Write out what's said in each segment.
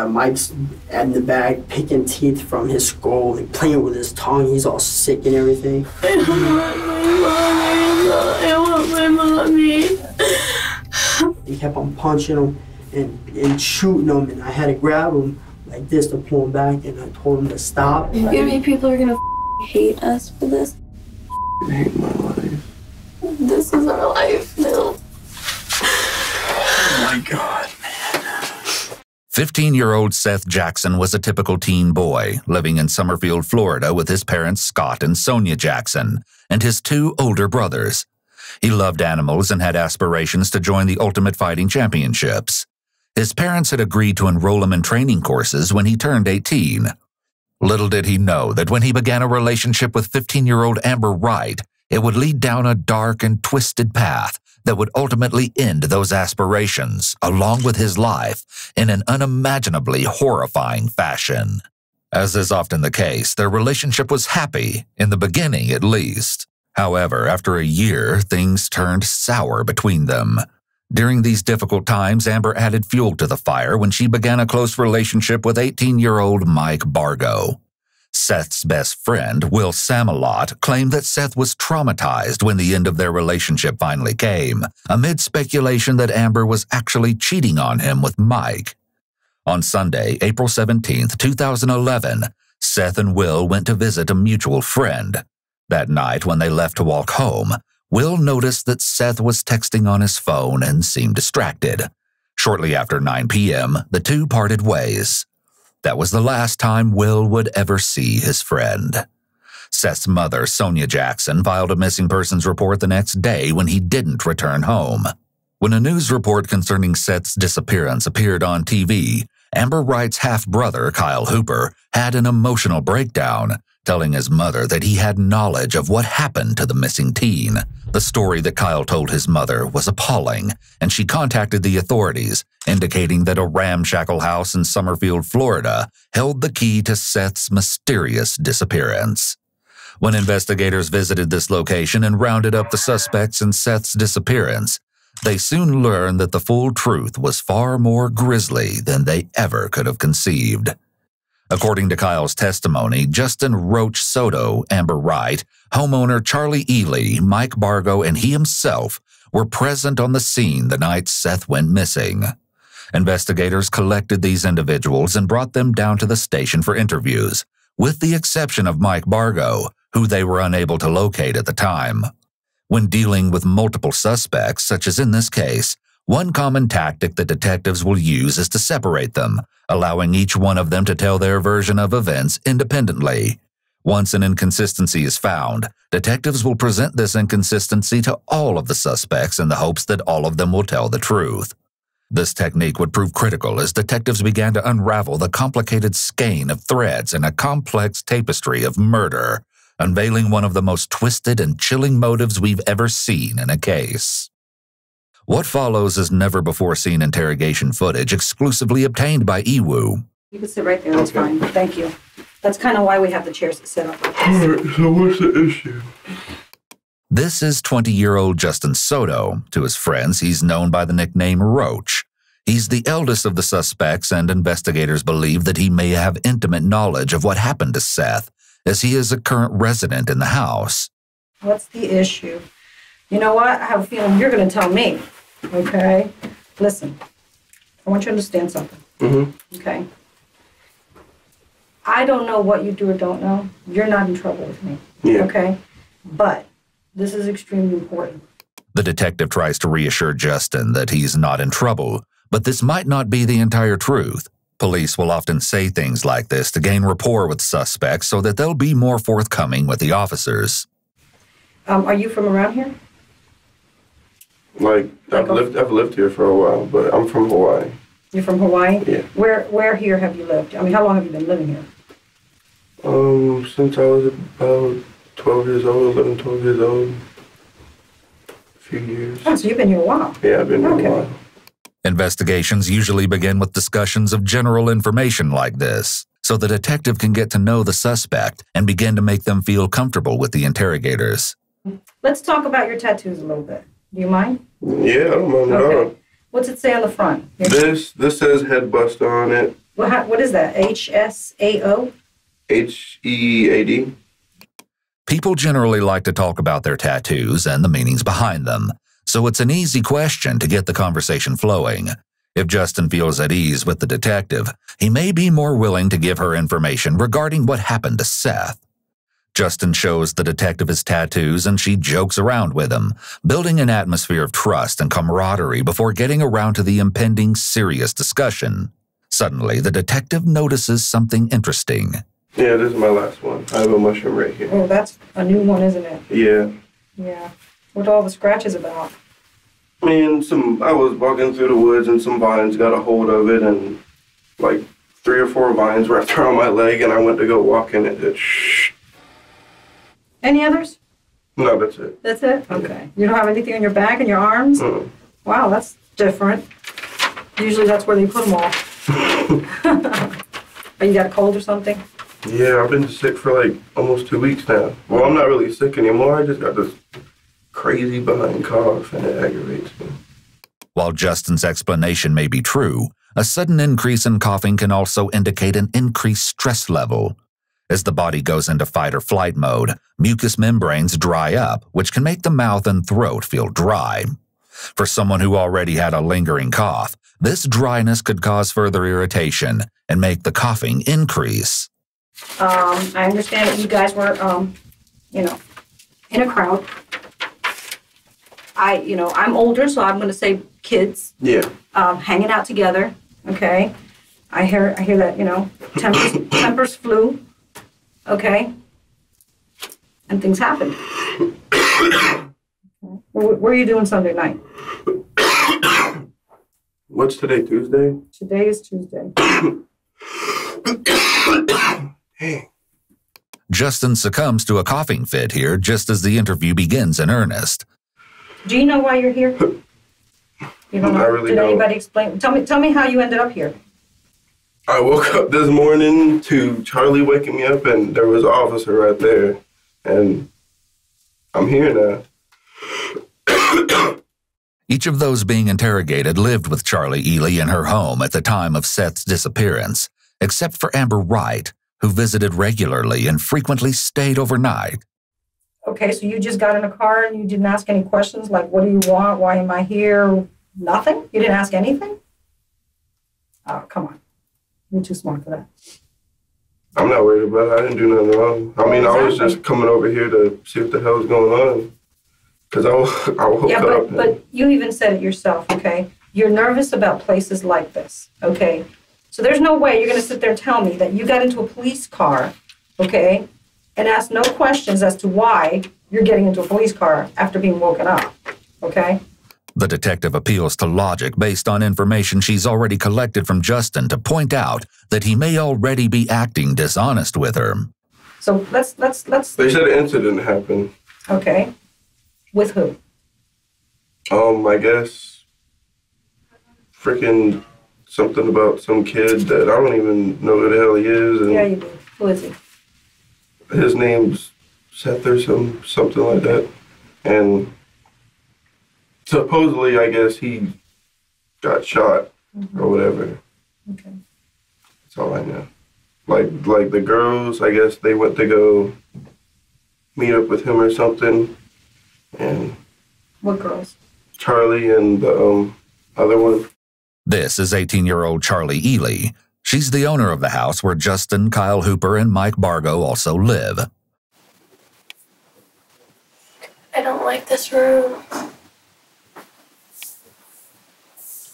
Mike's in the bag picking teeth from his skull, like playing with his tongue. He's all sick and everything. I want my mommy. He kept on punching him and shooting him, and I had to grab him like this to pull him back, and I told him to stop. You mean people are gonna hate us for this? I hate my life. This is our life now. Oh my God, man. 15-year-old Seth Jackson was a typical teen boy living in Summerfield, Florida with his parents Scott and Sonia Jackson and his 2 older brothers. He loved animals and had aspirations to join the Ultimate Fighting Championships. His parents had agreed to enroll him in training courses when he turned 18. Little did he know that when he began a relationship with 15-year-old Amber Wright, it would lead down a dark and twisted path that would ultimately end those aspirations, along with his life, in an unimaginably horrifying fashion. As is often the case, their relationship was happy, in the beginning at least. However, after a year, things turned sour between them. During these difficult times, Amber added fuel to the fire when she began a close relationship with 18-year-old Mike Bargo. Seth's best friend, Will Samalot, claimed that Seth was traumatized when the end of their relationship finally came, amid speculation that Amber was actually cheating on him with Mike. On Sunday, April 17, 2011, Seth and Will went to visit a mutual friend. That night, when they left to walk home, Will noticed that Seth was texting on his phone and seemed distracted. Shortly after 9 p.m., the two parted ways. That was the last time Will would ever see his friend. Seth's mother, Sonia Jackson, filed a missing persons report the next day when he didn't return home. When a news report concerning Seth's disappearance appeared on TV, Amber Wright's half-brother, Kyle Hooper, had an emotional breakdown, telling his mother that he had knowledge of what happened to the missing teen. The story that Kyle told his mother was appalling, and she contacted the authorities, indicating that a ramshackle house in Summerfield, Florida, held the key to Seth's mysterious disappearance. When investigators visited this location and rounded up the suspects in Seth's disappearance, they soon learned that the full truth was far more grisly than they ever could have conceived. According to Kyle's testimony, Justin Roach Soto, Amber Wright, homeowner Charlie Ely, Mike Bargo, and he himself were present on the scene the night Seth went missing. Investigators collected these individuals and brought them down to the station for interviews, with the exception of Mike Bargo, who they were unable to locate at the time. When dealing with multiple suspects, such as in this case, one common tactic that detectives will use is to separate them, allowing each one of them to tell their version of events independently. Once an inconsistency is found, detectives will present this inconsistency to all of the suspects in the hopes that all of them will tell the truth. This technique would prove critical as detectives began to unravel the complicated skein of threads in a complex tapestry of murder, unveiling one of the most twisted and chilling motives we've ever seen in a case. What follows is never-before-seen interrogation footage exclusively obtained by EWU. You can sit right there, that's fine. Thank you. That's kind of why we have the chairs to sit up like this. All right, so what's the issue? This is 20-year-old Justin Soto. To his friends, he's known by the nickname Roach. He's the eldest of the suspects, and investigators believe that he may have intimate knowledge of what happened to Seth, as he is a current resident in the house. What's the issue? You know what? I have a feeling you're going to tell me. Okay? Listen, I want you to understand something. Okay? I don't know what you do or don't know. You're not in trouble with me. Yeah. Okay? But this is extremely important. The detective tries to reassure Justin that he's not in trouble, but this might not be the entire truth. Police will often say things like this to gain rapport with suspects so that they'll be more forthcoming with the officers. Are you from around here? Like, I've lived here for a while, but I'm from Hawaii. You're from Hawaii? Yeah. Where here have you lived? I mean, how long have you been living here? Since I was about 12 years old, 11, 12 years old. A few years. Oh, so you've been here a while. Yeah, I've been here a while. Investigations usually begin with discussions of general information like this, so the detective can get to know the suspect and begin to make them feel comfortable with the interrogators. Let's talk about your tattoos a little bit. Do you mind? Yeah, I don't mind at all. What's it say on the front? This says Head Buster on it. What is that? HSAO? HEAD. People generally like to talk about their tattoos and the meanings behind them, so it's an easy question to get the conversation flowing. If Justin feels at ease with the detective, he may be more willing to give her information regarding what happened to Seth. Justin shows the detective his tattoos and she jokes around with him, building an atmosphere of trust and camaraderie before getting around to the impending serious discussion. Suddenly, the detective notices something interesting. Yeah, this is my last one. I have a mushroom right here. Oh, that's a new one, isn't it? Yeah. Yeah. What are all the scratches about? I mean, I was walking through the woods and some vines got a hold of it, and like 3 or 4 vines wrapped around my leg, and I went to go walk in it. Shh. Any others? No, that's it. That's it? Okay. You don't have anything on your back and your arms? Mm. Wow, that's different. Usually that's where they put them all. Oh, you got a cold or something? Yeah, I've been sick for like almost 2 weeks now. Well, I'm not really sick anymore. I just got this crazy behind cough, and it aggravates me. While Justin's explanation may be true, a sudden increase in coughing can also indicate an increased stress level. As the body goes into fight or flight mode, mucous membranes dry up, which can make the mouth and throat feel dry. For someone who already had a lingering cough, this dryness could cause further irritation and make the coughing increase. I understand that you guys were, in a crowd. I'm older, so I'm going to say kids. Yeah. Hanging out together, okay? I hear that, tempers flew, okay? And things happened. What are you doing Sunday night? What's today, Tuesday? Today is Tuesday. Hey. Justin succumbs to a coughing fit here just as the interview begins in earnest. Do you know why you're here? You don't know? I really Did don't. anybody explain? Tell me how you ended up here. I woke up this morning to Charlie waking me up, and there was an officer right there, and I'm here now. Each of those being interrogated lived with Charlie Ely in her home at the time of Seth's disappearance, except for Amber Wright, who visited regularly and frequently stayed overnight. Okay, so you just got in a car and you didn't ask any questions like, what do you want? Why am I here? Nothing? You didn't ask anything? Oh, come on. You're too smart for that. I'm not worried about it. I didn't do nothing wrong. I mean, I was just coming over here to see what the hell's going on. Because I woke up. But you even said it yourself, okay? You're nervous about places like this, okay? So there's no way you're going to sit there and tell me that you got into a police car, okay, and ask no questions as to why you're getting into a police car after being woken up, okay? The detective appeals to logic based on information she's already collected from Justin to point out that he may already be acting dishonest with her. So let's. They said an incident happened. Okay. With who? I guess freaking something about some kid that I don't even know who the hell he is. And yeah, you do. Who is he? his name's Seth or something like that. And supposedly, I guess he got shot or whatever. Okay. That's all I know. Like the girls, I guess they went to go meet up with him or something. And What girls? Charlie and the other one. This is 18-year-old Charlie Ely. She's the owner of the house where Justin, Kyle Hooper, and Mike Bargo also live. I don't like this room.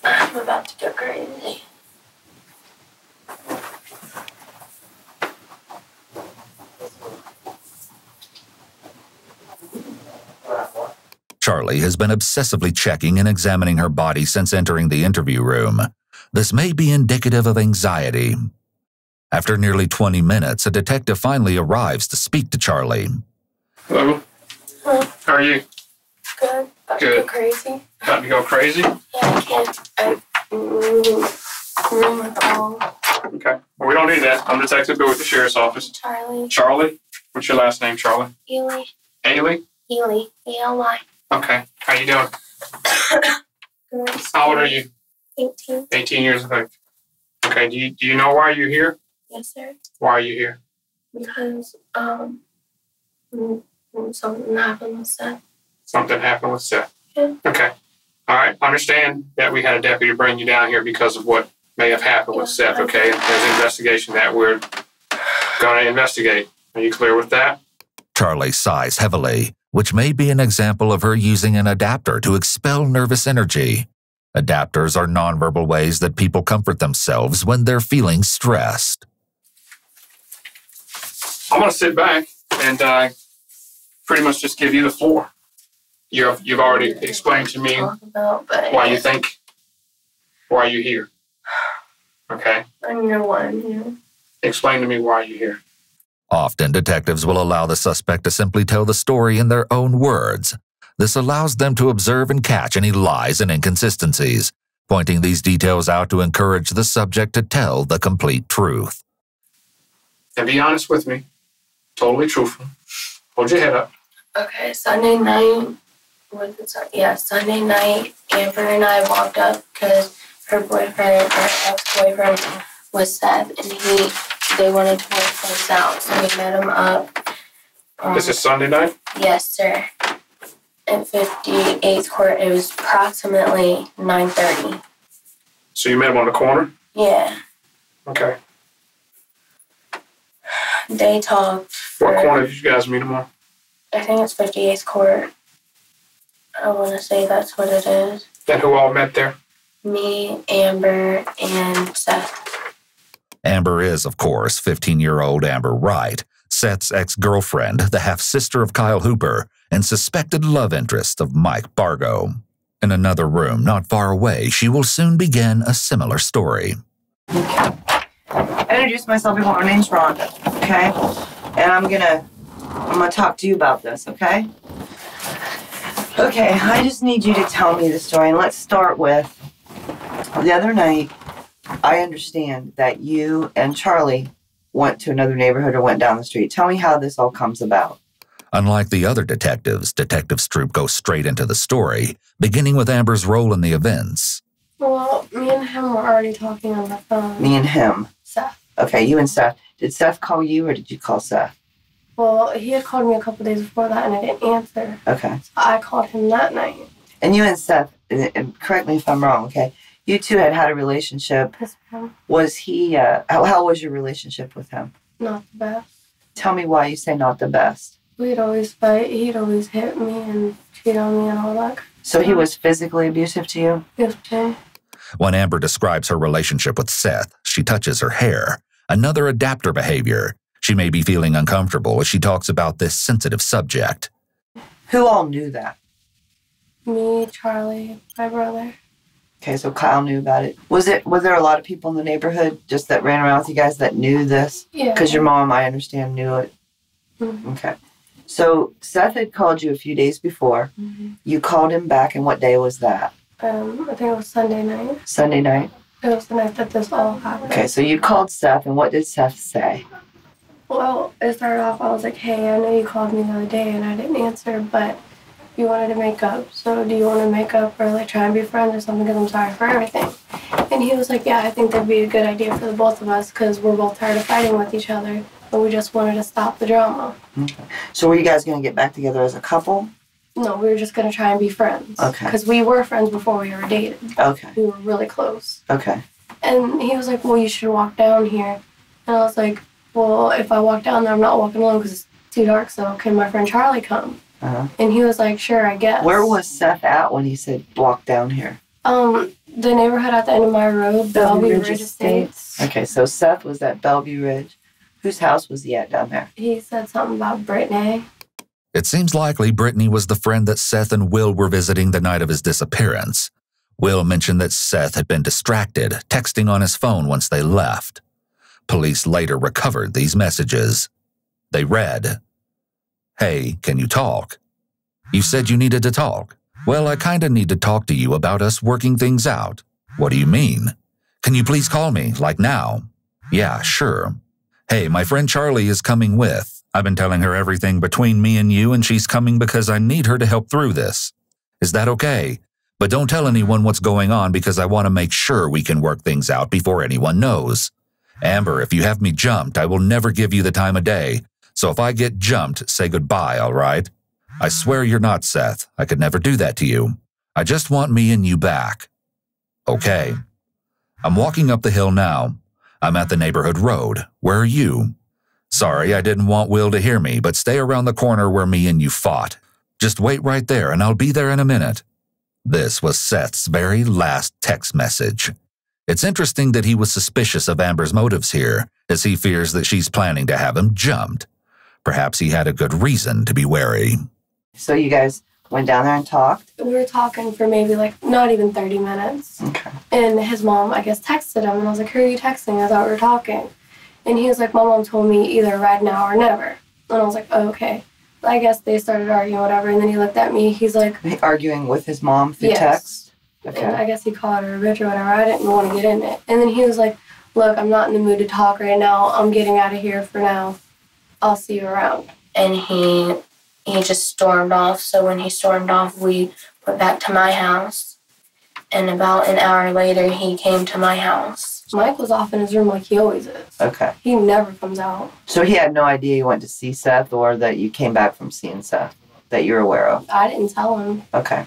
I'm about to go crazy. Charlie has been obsessively checking and examining her body since entering the interview room. This may be indicative of anxiety. After nearly 20 minutes, a detective finally arrives to speak to Charlie. Hello. Huh? How are you? Good. About to Good. go crazy. About to go crazy? Yeah, I can't. Room recall. Okay. Well, we don't need that. I'm Detective Bill with the Sheriff's Office. Charlie. Charlie? What's your last name, Charlie? Ely. Ailey? Ely. E-L-Y. Okay. How you doing? Good. How old are you? 18. 18 years of age. Okay, do you know why you're here? Yes, sir. Why are you here? Because something happened with Seth. Something happened with Seth. Yeah. Okay. All right. Understand that we had a deputy bring you down here because of what may have happened with Seth, okay? There's an investigation that we're going to investigate. Are you clear with that? Charlie sighs heavily, which may be an example of her using an adapter to expel nervous energy. Adapters are nonverbal ways that people comfort themselves when they're feeling stressed. I'm going to sit back and pretty much just give you the floor. You've already explained to me why you think, why you're here. Okay? I know why I'm here. Explain to me why you're here. Often, detectives will allow the suspect to simply tell the story in their own words. This allows them to observe and catch any lies and inconsistencies, pointing these details out to encourage the subject to tell the complete truth. And be honest with me. Totally truthful. Hold your head up. Okay, Sunday night, Sunday night, Amber and I walked up because her ex-boyfriend was Seth, and they wanted to work things out, so we met him up. This is Sunday night? Yes, sir. At 58th Court, it was approximately 9:30. So you met him on the corner? Yeah. Okay. They talked. What corner did you guys meet him on? I think it's 58th Court. I want to say that's what it is. And who all met there? Me, Amber, and Seth. Amber is, of course, 15-year-old Amber Wright, Seth's ex-girlfriend, the half-sister of Kyle Hooper, and suspected love interest of Mike Bargo. In another room not far away, she will soon begin a similar story. Okay. I introduced myself before. My name's Rhonda, okay? And I'm gonna talk to you about this, okay? Okay, I just need you to tell me the story, and let's start with the other night. I understand that you and Charlie went to another neighborhood or went down the street. Tell me how this all comes about. Unlike the other detectives, Detective Stroop goes straight into the story, beginning with Amber's role in the events. Well, me and him were already talking on the phone. Me and him. Seth. Okay, you and Seth. Did Seth call you or did you call Seth? Well, he had called me a couple days before that and I didn't answer. Okay. So I called him that night. And you and Seth, and correct me if I'm wrong, okay? You two had a relationship. Yes, ma'am. Was he, how was your relationship with him? Not the best. Tell me why you say not the best. We'd always fight. He'd always hit me and cheat on me and all that. So he was physically abusive to you? Yes, ma'am. When Amber describes her relationship with Seth, she touches her hair, another adapter behavior. She may be feeling uncomfortable as she talks about this sensitive subject. Who all knew that? Me, Charlie, my brother. Okay, so Kyle knew about it. Was there a lot of people in the neighborhood just that ran around with you guys that knew this? Yeah. Because your mom, I understand, knew it. Mm-hmm. Okay. So Seth had called you a few days before. Mm-hmm. You called him back, and what day was that? I think it was Sunday night. Sunday night? It was the night that this all happened. Okay, so you called Seth, and what did Seth say? Well, it started off, I was like, hey, I know you called me the other day and I didn't answer, but you wanted to make up. So do you want to make up or like try and be friends or something because I'm sorry for everything? And he was like, yeah, I think that'd be a good idea for the both of us because we're both tired of fighting with each other. But we just wanted to stop the drama. Okay. So were you guys going to get back together as a couple? No, we were just going to try and be friends. Okay. Because we were friends before we were dated. Okay. We were really close. Okay. And he was like, well, you should walk down here. And I was like, well, if I walk down there, I'm not walking alone because it's too dark, so can my friend Charlie come? Uh-huh. And he was like, sure, I guess. Where was Seth at when he said, walk down here? The neighborhood at the end of my road, Bellevue Ridge Estates. Okay, so Seth was at Bellevue Ridge. Whose house was he at down there? He said something about Brittany. It seems likely Brittany was the friend that Seth and Will were visiting the night of his disappearance. Will mentioned that Seth had been distracted, texting on his phone once they left. Police later recovered these messages. They read, "Hey, can you talk? You said you needed to talk. Well, I kinda need to talk to you about us working things out. What do you mean? Can you please call me, like now? Yeah, sure. Hey, my friend Charlie is coming with. I've been telling her everything between me and you, and she's coming because I need her to help through this. Is that okay? But don't tell anyone what's going on because I want to make sure we can work things out before anyone knows. Amber, if you have me jumped, I will never give you the time of day. So if I get jumped, say goodbye, all right? I swear you're not, Seth. I could never do that to you. I just want me and you back. Okay. I'm walking up the hill now. I'm at the neighborhood road. Where are you? Sorry, I didn't want Will to hear me, but stay around the corner where me and you fought. Just wait right there and I'll be there in a minute. This was Seth's very last text message. It's interesting that he was suspicious of Amber's motives here, as he fears that she's planning to have him jumped. Perhaps he had a good reason to be wary. So you guys went down there and talked? We were talking for maybe not even 30 minutes. Okay. And his mom, I guess, texted him. And I was like, who are you texting? I thought we were talking. And he was like, my mom told me either right now or never. And I was like, oh, okay. I guess they started arguing, whatever. And then he looked at me. He's like... Arguing with his mom through text? Okay. And I guess he called her a bitch or whatever. I didn't want to get in it. And then he was like, look, I'm not in the mood to talk right now. I'm getting out of here for now. I'll see you around. And he just stormed off. So when he stormed off, we went back to my house. And about an hour later, he came to my house. Mike was off in his room like he always is. Okay. He never comes out. So he had no idea you went to see Seth or that you came back from seeing Seth that you're aware of? I didn't tell him. Okay.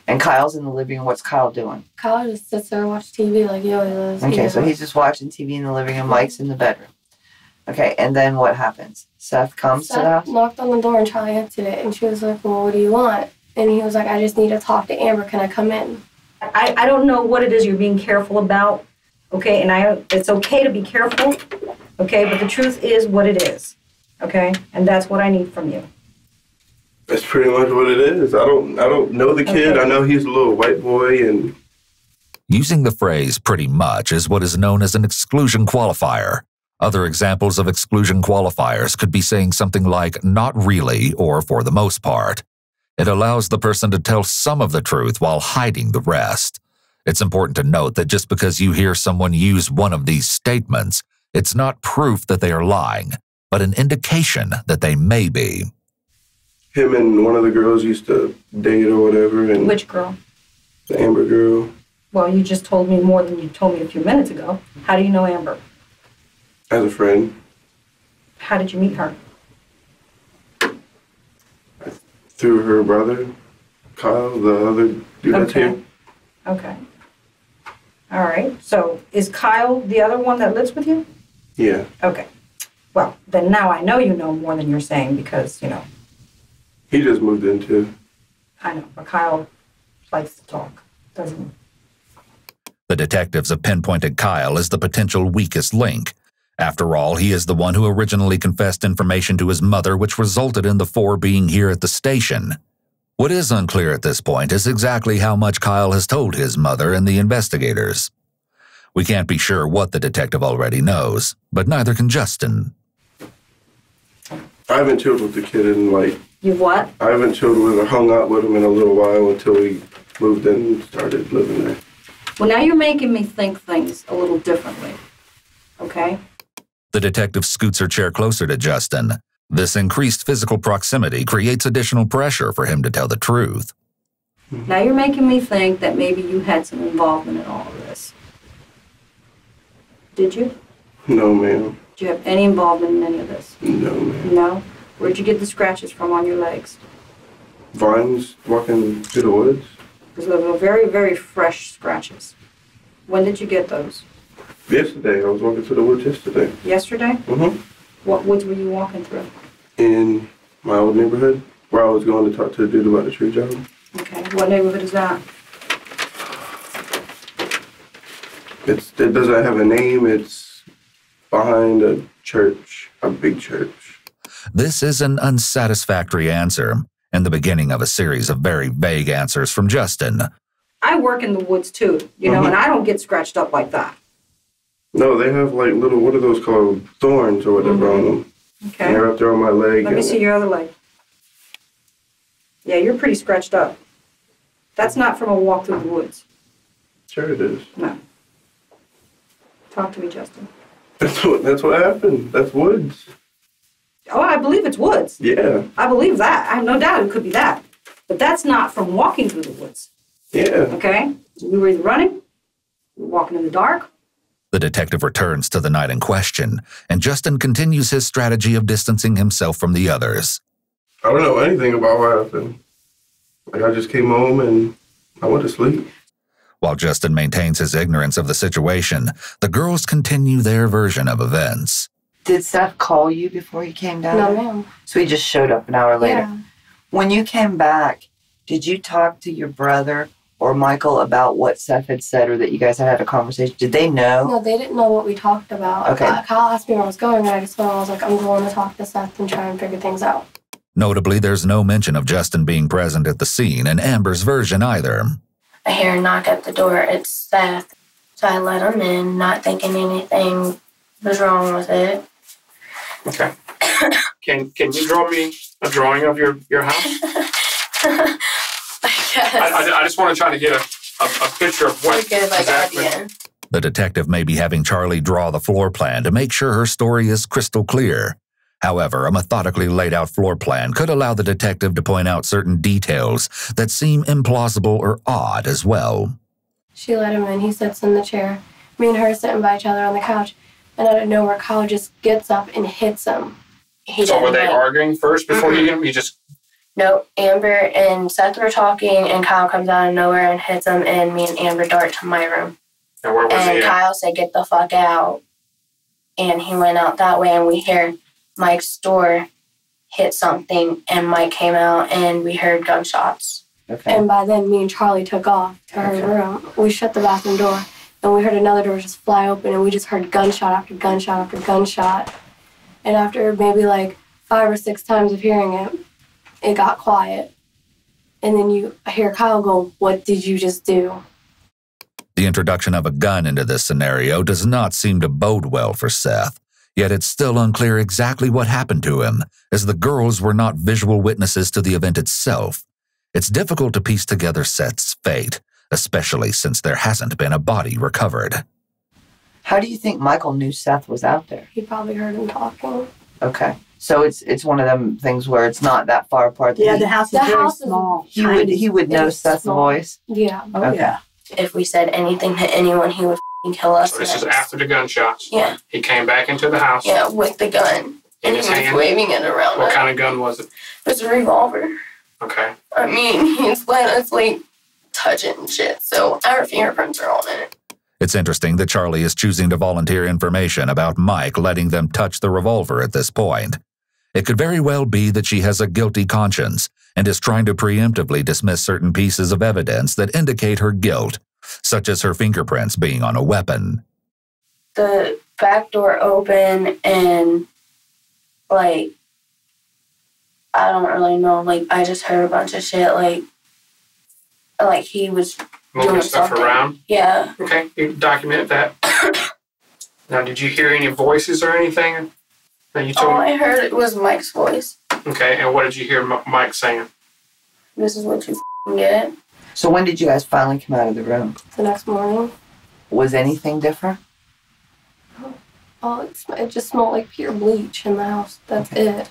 And Kyle's in the living room. What's Kyle doing? Kyle just sits there and watches TV like he always does. Okay, so he's just watching TV in the living room. Mike's in the bedroom. Okay, and then what happens? Seth comes to the house? Knocked on the door and Charlie answered it. And she was like, well, what do you want? And he was like, I just need to talk to Amber. Can I come in? I don't know what it is you're being careful about, okay? And it's okay to be careful, okay? But the truth is what it is, okay? And that's what I need from you. That's pretty much what it is. I don't know the kid. Okay. I know he's a little white boy and... Using the phrase pretty much is what is known as an exclusion qualifier. Other examples of exclusion qualifiers could be saying something like not really or for the most part. It allows the person to tell some of the truth while hiding the rest. It's important to note that just because you hear someone use one of these statements, it's not proof that they are lying, but an indication that they may be. Him and one of the girls used to date or whatever. And which girl? The Amber girl. Well, you just told me more than you told me a few minutes ago. How do you know Amber? As a friend. How did you meet her? Through her brother, Kyle, the other dude that's here. Okay. All right. So is Kyle the other one that lives with you? Yeah. Okay. Well, then now I know you know more than you're saying because, you know. He just moved in too. I know, but Kyle likes to talk, doesn't he? The detectives have pinpointed Kyle as the potential weakest link. After all, he is the one who originally confessed information to his mother, which resulted in the four being here at the station. What is unclear at this point is exactly how much Kyle has told his mother and the investigators. We can't be sure what the detective already knows, but neither can Justin. I haven't chilled with the kid in You what? I haven't chilled with or hung out with him in a little while until we moved in and started living there. Well, now you're making me think things a little differently, okay? The detective scoots her chair closer to Justin. This increased physical proximity creates additional pressure for him to tell the truth. Now you're making me think that maybe you had some involvement in all of this. Did you? No, ma'am. Did you have any involvement in any of this? No, ma'am. No? Where'd you get the scratches from on your legs? Vines walking through the woods. Because those are very, very fresh scratches. When did you get those? Yesterday. I was walking through the woods yesterday. Yesterday? Mm-hmm. What woods were you walking through? In my old neighborhood, where I was going to talk to the dude about the tree job. Okay. What neighborhood is that? It doesn't have a name. It's behind a church, a big church. This is an unsatisfactory answer, and the beginning of a series of very vague answers from Justin. I work in the woods too, you know, and I don't get scratched up like that. No, they have little, what are those called? Thorns or whatever on them. Okay. And they're up there on my leg. Let me see your other leg. Yeah, you're pretty scratched up. That's not from a walk through the woods. Sure it is. No. Talk to me, Justin. That's what happened. That's woods. Oh, I believe it's woods. Yeah. I believe that. I have no doubt it could be that. But that's not from walking through the woods. Yeah. Okay? We were either running, we were walking in the dark. The detective returns to the night in question, and Justin continues his strategy of distancing himself from the others. I don't know anything about what happened. Like, I just came home and I went to sleep. While Justin maintains his ignorance of the situation, the girls continue their version of events. Did Seth call you before he came down? No, ma'am. So he just showed up an hour later. Yeah. When you came back, did you talk to your brother or Michael about what Seth had said, or that you guys had a conversation? Did they know? No, they didn't know what we talked about. Okay. Kyle asked me where I was going, and I just told him, I was like, I'm going to talk to Seth and try and figure things out. Notably, there's no mention of Justin being present at the scene in Amber's version either. I hear a knock at the door. It's Seth. So I let him in, not thinking anything was wrong with it. Okay. Can you draw me a drawing of your house? I guess. I just want to try to get a picture of what exactly. The detective may be having Charlie draw the floor plan to make sure her story is crystal clear. However, a methodically laid out floor plan could allow the detective to point out certain details that seem implausible or odd as well. She let him in. He sits in the chair. Me and her sitting by each other on the couch. And out of nowhere, Kyle just gets up and hits him. So were they arguing first before you hit him? You just... No, Amber and Seth were talking, and Kyle comes out of nowhere and hits him, and me and Amber dart to my room. And where was he at? Kyle said, get the fuck out. And he went out that way, and we hear Mike's door hit something, and Mike came out, and we heard gunshots. Okay. And by then, me and Charlie took off to her room. We shut the bathroom door, and we heard another door just fly open, and we just heard gunshot after gunshot after gunshot. And after maybe like 5 or 6 times of hearing it, it got quiet. And then you hear Kyle go, "What did you just do?" The introduction of a gun into this scenario does not seem to bode well for Seth, yet it's still unclear exactly what happened to him, as the girls were not visual witnesses to the event itself. It's difficult to piece together Seth's fate, especially since there hasn't been a body recovered. How do you think Michael knew Seth was out there? He probably heard him talking. Okay. So it's one of them things where it's not that far apart. Yeah, the house is very small. He would know Seth's voice? Yeah. Oh, Okay. yeah. If we said anything to anyone, he would kill us. So this is after the gunshots. Yeah. He came back into the house. Yeah, with the gun. In And his he was hand? waving it around. What kind of gun was it? It was a revolver. Okay. I mean, he's let us, like, touch it and shit, so our fingerprints are on it. It's interesting that Charlie is choosing to volunteer information about Mike letting them touch the revolver at this point. It could very well be that she has a guilty conscience and is trying to preemptively dismiss certain pieces of evidence that indicate her guilt, such as her fingerprints being on a weapon. The back door opened and, like, I don't really know, like, I just heard a bunch of shit, like he was Moving doing stuff something. around? Yeah. Okay, you document that. Now, did you hear any voices or anything that you told All me? I heard it was Mike's voice. Okay, and what did you hear Mike saying? This is what you get. So when did you guys finally come out of the room? The next morning, Was anything different? it just smelled like pure bleach in the house. That's it.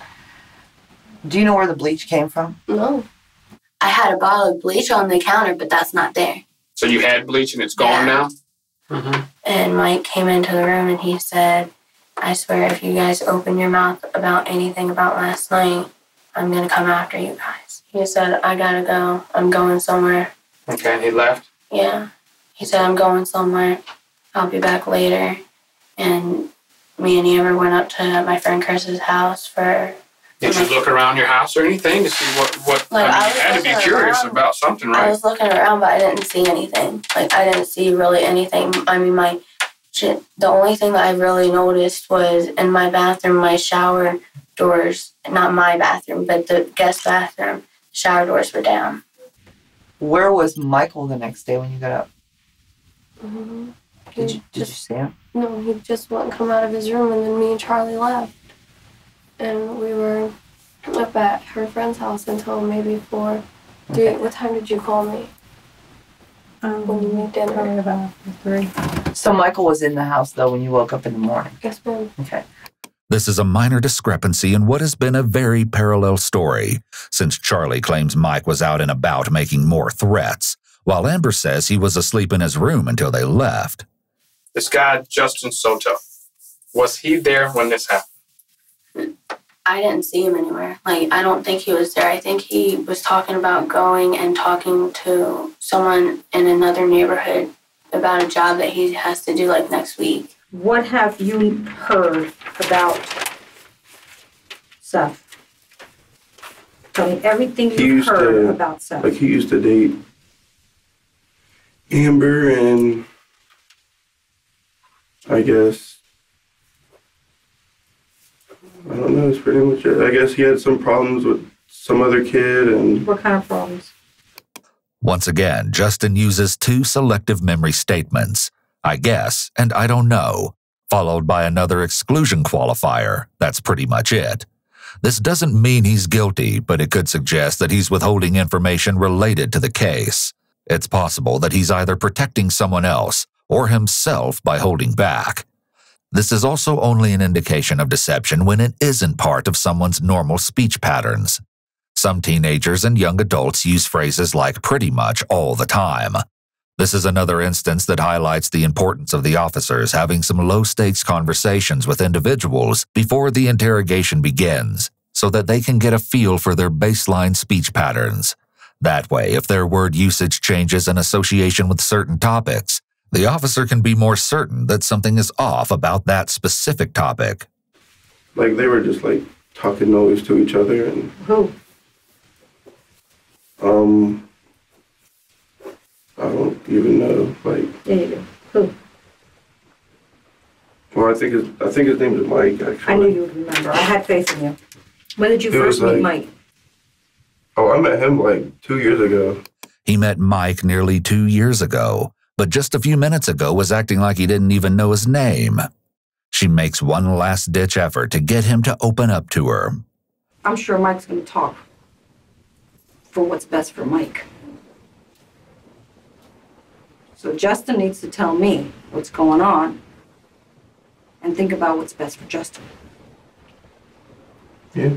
Do you know where the bleach came from? No. I had a bottle of bleach on the counter, but that's not there. So you had bleach and it's gone Yeah. now? Mm-hmm. And Mike came into the room and he said, I swear if you guys open your mouth about anything about last night, I'm going to come after you guys. He said, I gotta go. I'm going somewhere. Okay, and he left? Yeah. He said, I'm going somewhere. I'll be back later. And me and Amber went up to my friend Chris's house for... Did you look around your house or anything to see what Like, I I mean, was you had to be looking curious around. about something, I right? was looking around, but I didn't see anything. Like, I didn't see really anything. I mean, the only thing that I really noticed was in my bathroom, my shower doors, not my bathroom, but the guest bathroom, shower doors were down. Where was Michael the next day when you got up? Mm-hmm. Did you see him? No, he just wouldn't come out of his room, and then me and Charlie left. And we were up at her friend's house until maybe 4, 3. Okay. What time did you call me? When you made dinner? Probably about 3. So Michael was in the house, though, when you woke up in the morning? Yes, ma'am. Okay. This is a minor discrepancy in what has been a very parallel story, since Charlie claims Mike was out and about making more threats, while Amber says he was asleep in his room until they left. This guy, Justin Soto, was he there when this happened? I didn't see him anywhere. Like, I don't think he was there. I think he was talking about going and talking to someone in another neighborhood about a job that he has to do, like, next week. What have you heard about Seth? Tell me everything you've heard about Seth. Like, he used to date Amber, and I guess, I don't know, it's pretty much it. I guess he had some problems with some other kid. And what kind of problems? Once again, Justin uses two selective memory statements, I guess and I don't know, followed by another exclusion qualifier. That's pretty much it. This doesn't mean he's guilty, but it could suggest that he's withholding information related to the case. It's possible that he's either protecting someone else or himself by holding back. This is also only an indication of deception when it isn't part of someone's normal speech patterns. Some teenagers and young adults use phrases like pretty much all the time. This is another instance that highlights the importance of the officers having some low-stakes conversations with individuals before the interrogation begins, so that they can get a feel for their baseline speech patterns. That way, if their word usage changes in association with certain topics, the officer can be more certain that something is off about that specific topic. Like, they were just, like, talking noise to each other. And who? I don't even know, like... Yeah, you do. Who? Well, I think his name is Mike, actually. I knew you would remember. I had faith in you. When did you first meet Mike? Oh, I met him, like, 2 years ago. He met Mike nearly 2 years ago, but just a few minutes ago was acting like he didn't even know his name. She makes one last-ditch effort to get him to open up to her. I'm sure Mike's going to talk for what's best for Mike. So Justin needs to tell me what's going on and think about what's best for Justin. Yeah.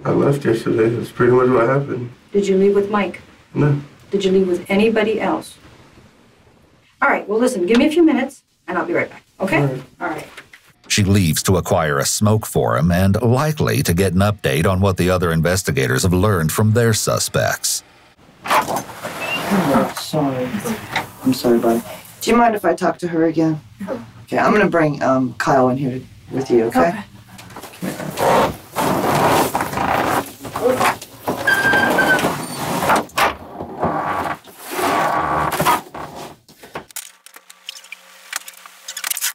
I left yesterday. That's pretty much what happened. Did you leave with Mike? No. Did you leave with anybody else? All right, well, listen, give me a few minutes, and I'll be right back, okay? All right. She leaves to acquire a smoke for him and likely to get an update on what the other investigators have learned from their suspects. Oh, sorry. I'm sorry, bud. Do you mind if I talk to her again? Okay, I'm gonna bring Kyle in here with you, okay?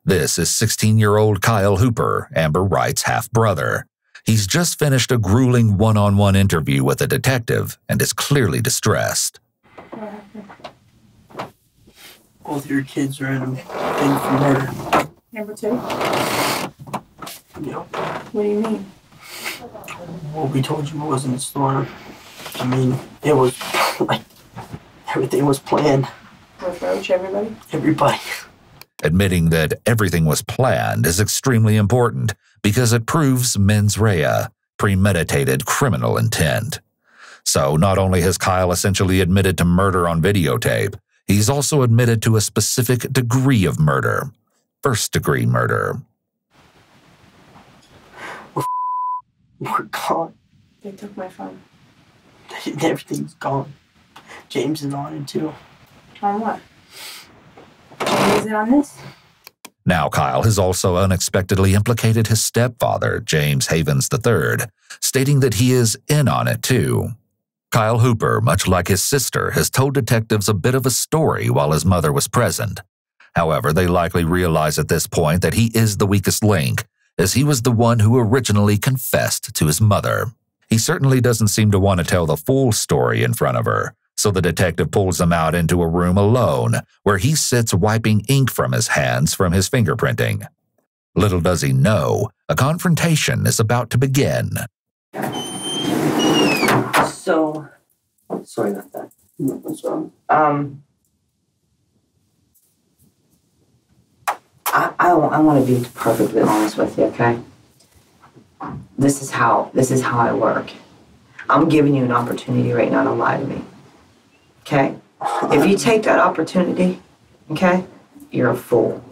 This is 16-year-old Kyle Hooper, Amber Wright's half-brother. He's just finished a grueling one-on-one interview with a detective and is clearly distressed. Both your kids are in a thing for murder. Number 2? Yeah. What do you mean? What we told you wasn't a storm. I mean, it was like everything was planned. With Roach, everybody? Everybody. Admitting that everything was planned is extremely important because it proves mens rea, premeditated criminal intent. So not only has Kyle essentially admitted to murder on videotape, he's also admitted to a specific degree of murder. First-degree murder. We're gone. They took my phone. Everything's gone. James is on it too. On what? Is it on this? Now Kyle has also unexpectedly implicated his stepfather, James Havens III, stating that he is in on it too. Kyle Hooper, much like his sister, has told detectives a bit of a story while his mother was present. However, they likely realize at this point that he is the weakest link, as he was the one who originally confessed to his mother. He certainly doesn't seem to want to tell the full story in front of her, so the detective pulls him out into a room alone, where he sits wiping ink from his hands from his fingerprinting. Little does he know, a confrontation is about to begin. So, sorry about that. What's wrong? I want to be perfectly honest with you, okay? This is how I work. I'm giving you an opportunity right now to lie to me. Okay? If you take that opportunity, okay, you're a fool.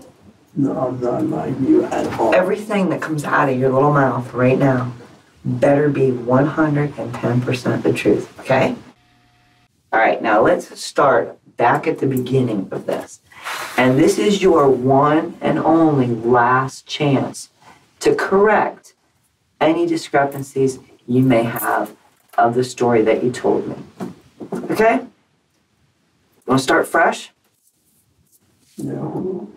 No, I'm not lying to you at all. Everything that comes out of your little mouth right now better be 110% the truth, okay? All right, now let's start back at the beginning of this. And this is your one and only last chance to correct any discrepancies you may have of the story that you told me. Okay? Want to start fresh? No.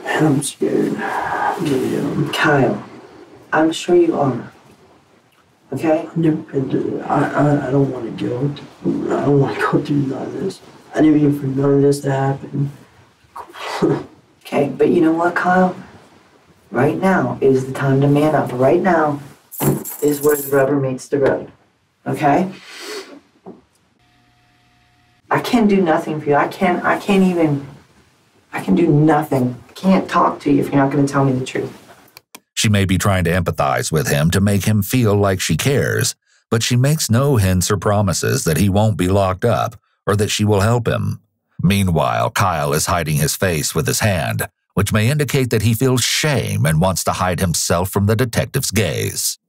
Man, I'm scared. Really, Kyle, I'm sure you are. Okay? I've never been through it. I don't want to go. I don't want to go through none of this. I didn't mean for none of this to happen. Okay, but you know what, Kyle? Right now is the time to man up. Right now is where the rubber meets the road. Okay? I can do nothing for you. I can do nothing. I can't talk to you if you're not going to tell me the truth. She may be trying to empathize with him to make him feel like she cares, but she makes no hints or promises that he won't be locked up or that she will help him. Meanwhile, Kyle is hiding his face with his hand, which may indicate that he feels shame and wants to hide himself from the detective's gaze.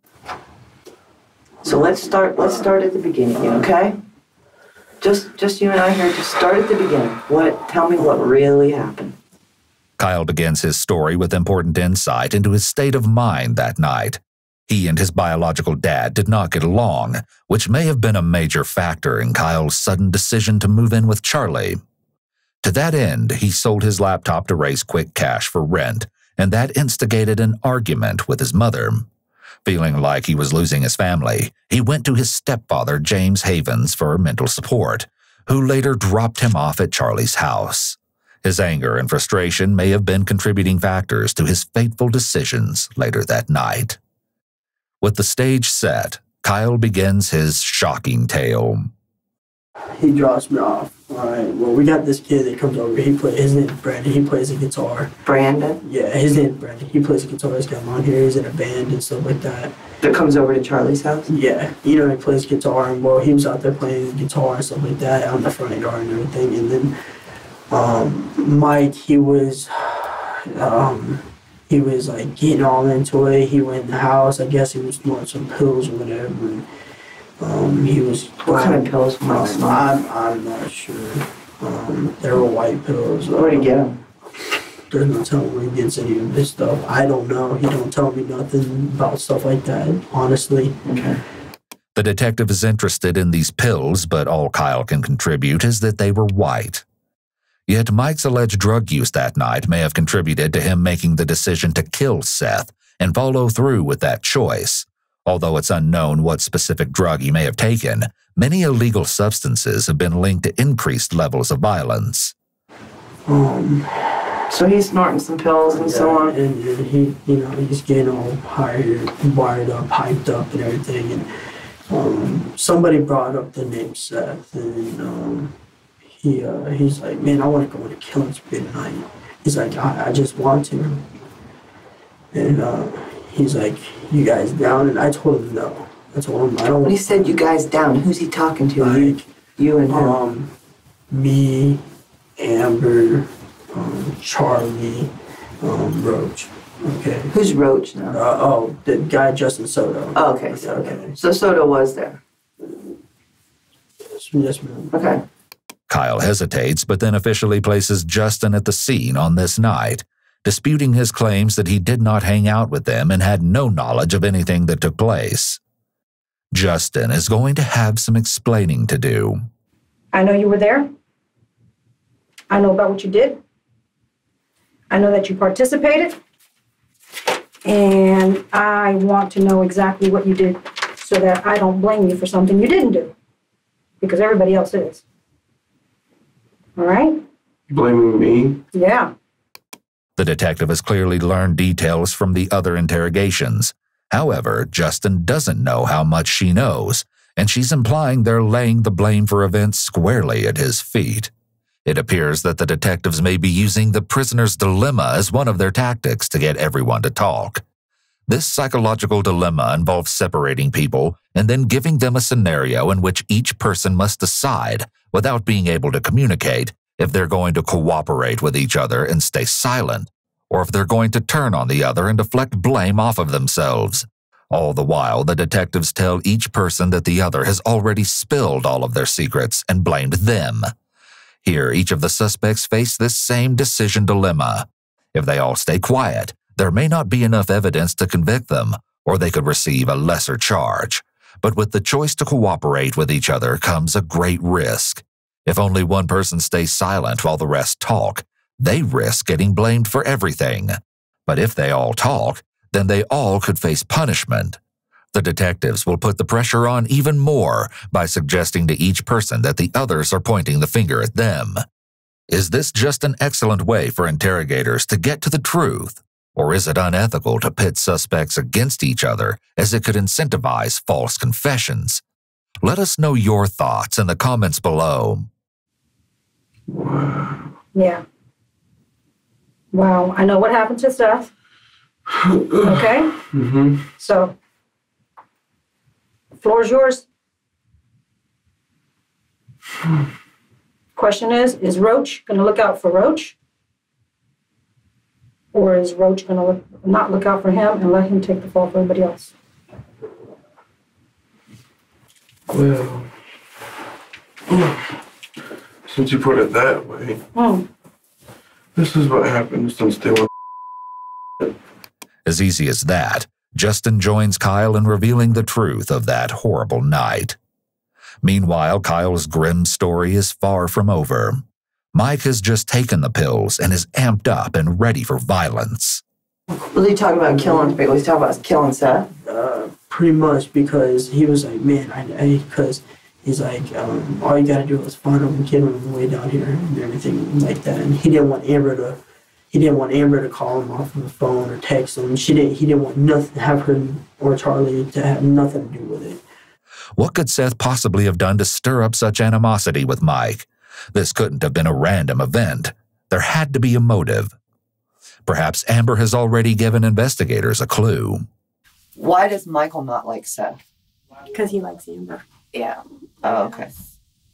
So let's start at the beginning, okay? Just you and I here, just start at the beginning. Tell me what really happened. Kyle begins his story with important insight into his state of mind that night. He and his biological dad did not get along, which may have been a major factor in Kyle's sudden decision to move in with Charlie. To that end, he sold his laptop to raise quick cash for rent, and that instigated an argument with his mother. Feeling like he was losing his family, he went to his stepfather, James Havens, for mental support, who later dropped him off at Charlie's house. His anger and frustration may have been contributing factors to his fateful decisions later that night. With the stage set, Kyle begins his shocking tale. He drops me off. All right, well, we got this kid that comes over. His name's Brandon. He plays the guitar. Brandon? Yeah, his name's Brandon. He plays the guitar. He's got on here. He's in a band and stuff like that. That comes over to Charlie's house? Yeah, he plays guitar. And, well, he was out there playing the guitar and stuff like that on the front yard and everything. And then Mike, he was like getting all into it. He went in the house. I guess he was snorting some pills or whatever. And, he was. What kind of pills? I'm not sure. They were white pills. Where'd he get them? There's no telling where he gets any of this stuff. I don't know. He don't tell me nothing about stuff like that, honestly. Okay. The detective is interested in these pills, but all Kyle can contribute is that they were white. Yet Mike's alleged drug use that night may have contributed to him making the decision to kill Seth and follow through with that choice. Although it's unknown what specific drug he may have taken, many illegal substances have been linked to increased levels of violence. So he's snorting some pills and so on? And he, he's getting all wired up, hyped up and everything. And somebody brought up the name Seth, and he's like, man, I want to go on a killing spree tonight. He's like, I just want to. And he's like, you guys down? And I told him no. I told him I don't. When he said you guys down, who's he talking to? Like, you and him? Me, Amber, Charlie, Roach. Okay. Who's Roach now? The guy Justin Soto. Oh, okay. Okay. So Soto was there. Yes, ma'am. Okay. Kyle hesitates, but then officially places Justin at the scene on this night, disputing his claims that he did not hang out with them and had no knowledge of anything that took place. Justin is going to have some explaining to do. I know you were there. I know about what you did. I know that you participated. And I want to know exactly what you did so that I don't blame you for something you didn't do. Because everybody else is. All right? Blaming me? Yeah. The detective has clearly learned details from the other interrogations. However, Justin doesn't know how much she knows, and she's implying they're laying the blame for events squarely at his feet. It appears that the detectives may be using the prisoner's dilemma as one of their tactics to get everyone to talk. This psychological dilemma involves separating people and then giving them a scenario in which each person must decide, without being able to communicate, if they're going to cooperate with each other and stay silent, or if they're going to turn on the other and deflect blame off of themselves. All the while, the detectives tell each person that the other has already spilled all of their secrets and blamed them. Here, each of the suspects face this same decision dilemma. If they all stay quiet, there may not be enough evidence to convict them, or they could receive a lesser charge. But with the choice to cooperate with each other comes a great risk. If only one person stays silent while the rest talk, they risk getting blamed for everything. But if they all talk, then they all could face punishment. The detectives will put the pressure on even more by suggesting to each person that the others are pointing the finger at them. Is this just an excellent way for interrogators to get to the truth? Or is it unethical to pit suspects against each other as it could incentivize false confessions? Let us know your thoughts in the comments below. Yeah. Wow. I know what happened to Seth. Okay? Mm-hmm. So, the floor is yours. Question is Roach going to look out for Roach? Or is Roach going to not look out for him and let him take the fall for everybody else? Well, since you put it that way, this is what happened since they were. As easy as that, Justin joins Kyle in revealing the truth of that horrible night. Meanwhile, Kyle's grim story is far from over. Mike has just taken the pills and is amped up and ready for violence. Was he talking about killing people? Was he talking about killing Seth? Pretty much, because he was like, man, because he's like, all you gotta do is find him and kill him on the way down here and everything like that. And he didn't want Amber to call him off of the phone or text him. He didn't want nothing, have her or Charlie to have nothing to do with it. What could Seth possibly have done to stir up such animosity with Mike? This couldn't have been a random event. There had to be a motive. Perhaps Amber has already given investigators a clue. Why does Michael not like Seth? Because he likes Amber. Yeah. Oh, okay.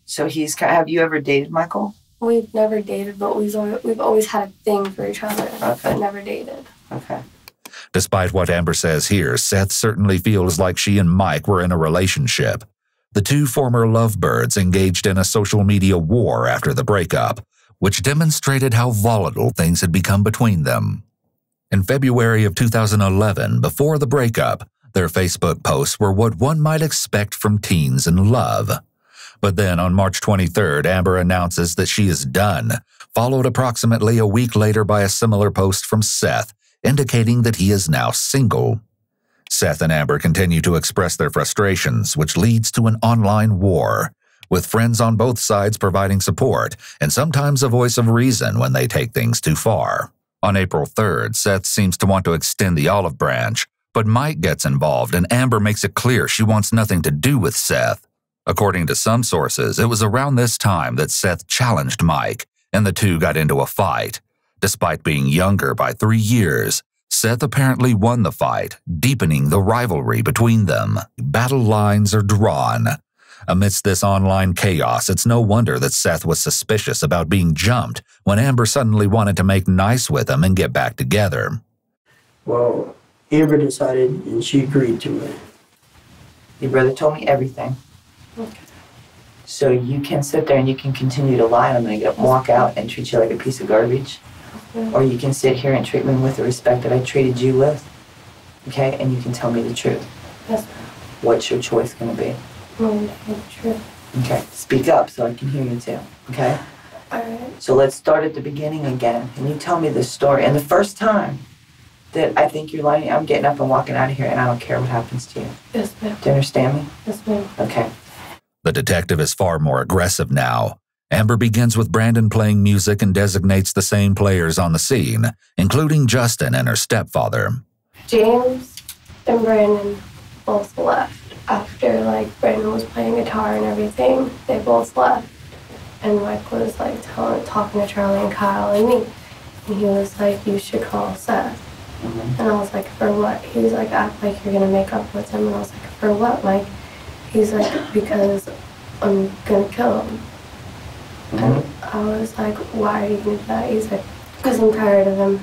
So have you ever dated Michael? We've never dated, but we've always had a thing for each other, but never dated. Okay. Despite what Amber says here, Seth certainly feels like she and Mike were in a relationship. The two former lovebirds engaged in a social media war after the breakup, which demonstrated how volatile things had become between them. In February of 2011, before the breakup, their Facebook posts were what one might expect from teens in love. But then on March 23rd, Amber announces that she is done, followed approximately a week later by a similar post from Seth, indicating that he is now single. Seth and Amber continue to express their frustrations, which leads to an online war, with friends on both sides providing support and sometimes a voice of reason when they take things too far. On April 3rd, Seth seems to want to extend the olive branch, but Mike gets involved and Amber makes it clear she wants nothing to do with Seth. According to some sources, it was around this time that Seth challenged Mike, and the two got into a fight. Despite being younger by 3 years, Seth apparently won the fight, deepening the rivalry between them. Battle lines are drawn. Amidst this online chaos, it's no wonder that Seth was suspicious about being jumped when Amber suddenly wanted to make nice with him and get back together. Well, Amber decided and she agreed to it. Your brother told me everything. Okay. So you can sit there and you can continue to lie and I'm going to walk out and treat you like a piece of garbage. Or you can sit here and treat me with the respect that I treated you with. Okay? And you can tell me the truth. Yes. What's your choice going to be? True. Okay. Speak up so I can hear you too. Okay? Alright. So let's start at the beginning again. And you tell me this story. And the first time that I think you're lying, I'm getting up and walking out of here and I don't care what happens to you. Yes, ma'am. Do you understand me? Yes, ma'am. Okay. The detective is far more aggressive now. Amber begins with Brandon playing music and designates the same players on the scene, including Justin and her stepfather. James and Brandon both left. After, Brandon was playing guitar and everything, they both left. And Mike was, talking to Charlie and Kyle and me. And he was like, you should call Seth. And I was like, for what? He's like, act like you're gonna make up with him. And I was like, for what, Mike? He's like, because I'm gonna kill him. And I was like, why are you gonna do that? He's like, because I'm tired of him.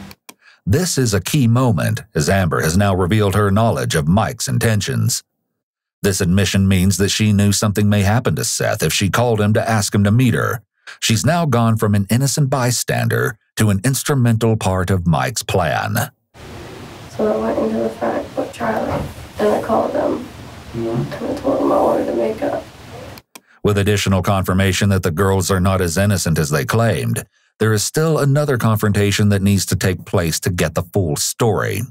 This is a key moment, as Amber has now revealed her knowledge of Mike's intentions. This admission means that she knew something may happen to Seth if she called him to ask him to meet her. She's now gone from an innocent bystander to an instrumental part of Mike's plan. So I went into the front with Charlie, and I called him, and I told him I wanted to make up. With additional confirmation that the girls are not as innocent as they claimed, there is still another confrontation that needs to take place to get the full story.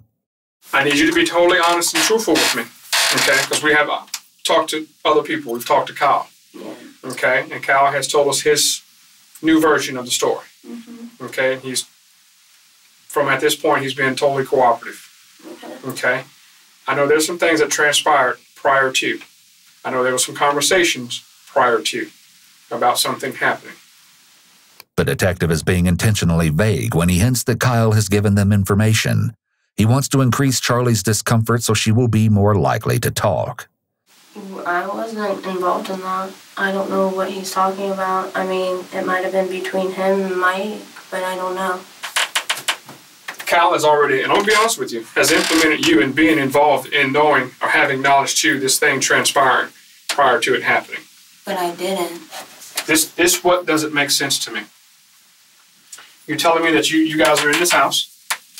I need you to be totally honest and truthful with me, okay? Because we have talked to other people. We've talked to Kyle, okay? And Kyle has told us his new version of the story, okay? He's, from at this point, he's been totally cooperative, okay? I know there's some things that transpired prior to. I know there were some conversations prior to about something happening. The detective is being intentionally vague when he hints that Kyle has given them information. He wants to increase Charlie's discomfort so she will be more likely to talk. I wasn't involved in that. I don't know what he's talking about. I mean, it might have been between him and Mike, but I don't know. Kyle has already, and I'll be honest with you, has implemented you in being involved in knowing or having knowledge to this thing transpiring prior to it happening. But I didn't. This what doesn't make sense to me. You're telling me that you guys are in this house.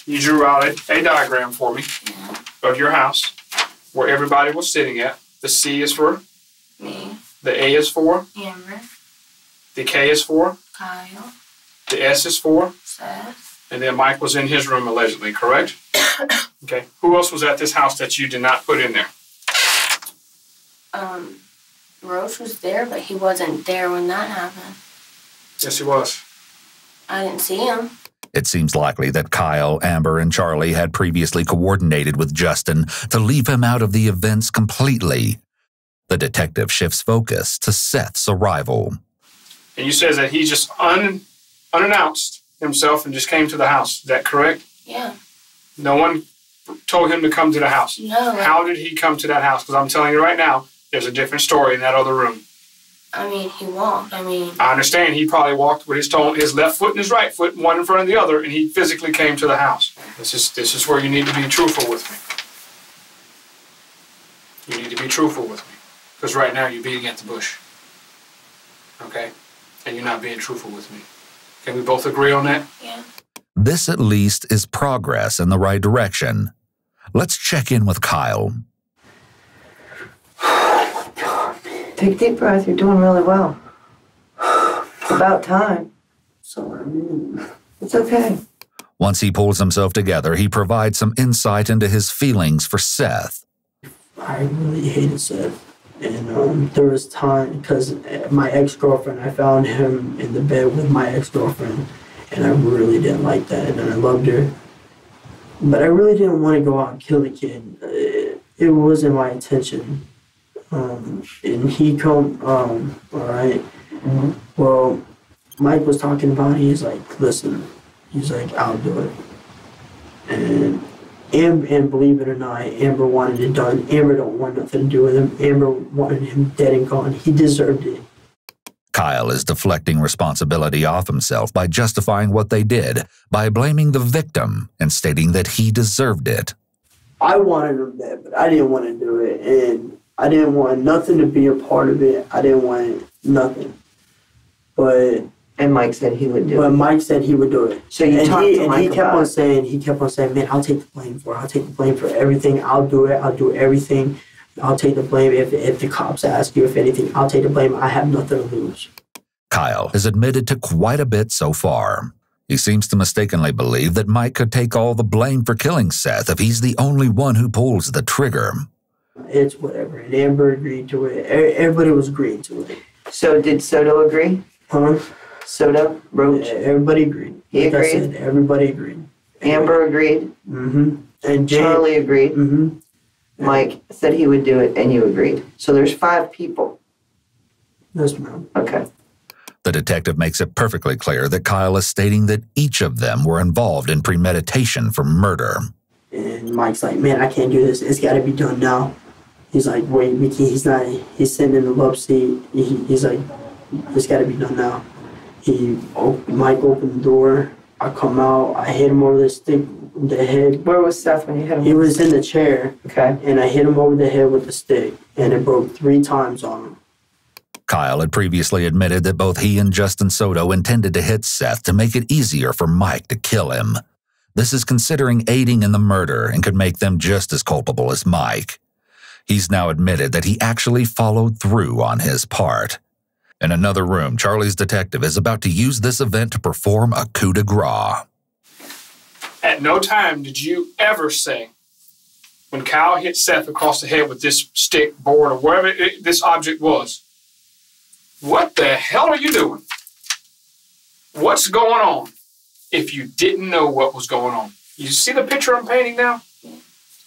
You drew out a diagram for me of your house where everybody was sitting at. The C is for me. The A is for Amber. The K is for Kyle. The S is for Seth. And then Mike was in his room allegedly, correct? Okay. Who else was at this house that you did not put in there? Roach was there, but he wasn't there when that happened. Yes, he was. I didn't see him. It seems likely that Kyle, Amber, and Charlie had previously coordinated with Justin to leave him out of the events completely. The detective shifts focus to Seth's arrival. And you said that he just unannounced himself and just came to the house. Is that correct? Yeah. No one told him to come to the house? No. How did he come to that house? Because I'm telling you right now, there's a different story in that other room. I mean, he walked. I understand he probably walked with his left foot and his right foot, one in front of the other, and he physically came to the house. This is where you need to be truthful with me. You need to be truthful with me. Because right now you're beating at the bush. Okay? And you're not being truthful with me. Can we both agree on that? Yeah. This, at least, is progress in the right direction. Let's check in with Kyle. Take a deep breath. You're doing really well. It's about time. Sorry. It's okay. Once he pulls himself together, he provides some insight into his feelings for Seth. I really hated Seth. And there was time, because my ex-girlfriend, I found him in the bed with my ex-girlfriend, and I really didn't like that, and I loved her. But I really didn't want to go out and kill the kid. It wasn't my intention. And he come, all right. Well, Mike was talking about it. He's like, listen, he's like, I'll do it. And believe it or not, Amber wanted it done. Amber don't want nothing to do with him. Amber wanted him dead and gone. He deserved it. Kyle is deflecting responsibility off himself by justifying what they did, by blaming the victim and stating that he deserved it. I wanted him dead, but I didn't want to do it. And I didn't want nothing to be a part of it. I didn't want nothing. And Mike said he would do it. But Mike said he would do it. So you talked to Mike he kept on saying, man, I'll take the blame for it. I'll take the blame for everything. I'll do it. I'll do everything. I'll take the blame. If the cops ask you if anything, I'll take the blame. I have nothing to lose. Kyle has admitted to quite a bit so far. He seems to mistakenly believe that Mike could take all the blame for killing Seth if he's the only one who pulls the trigger. It's whatever. And Amber agreed to it. Everybody was agreeing to it. So did Soto agree? Huh? Soto? Roach? Yeah, everybody agreed. He Like agreed? I said, everybody agreed. Amber agreed? Mm-hmm. And Jay, Charlie agreed? Mm-hmm. Mike said he would do it, and you agreed. So there's 5 people. Yes, ma'am. Okay. The detective makes it perfectly clear that Kyle is stating that each of them were involved in premeditation for murder. And Mike's like, man, I can't do this. It's got to be done now. He's like, wait, Mickey, he's sitting in the love seat. He's like, it's got to be done now. Mike opened the door. I come out. I hit him over the stick, the head. Where was Seth when you hit him? He was in the chair. Okay. And I hit him over the head with the stick, and it broke 3 times on him. Kyle had previously admitted that both he and Justin Soto intended to hit Seth to make it easier for Mike to kill him. This is considering aiding in the murder and could make them just as culpable as Mike. He's now admitted that he actually followed through on his part. In another room, Charlie's detective is about to use this event to perform a coup de grace. At no time did you ever say, when Kyle hit Seth across the head with this stick, board, or whatever this object was, what the hell are you doing? What's going on? If you didn't know what was going on. You see the picture I'm painting now?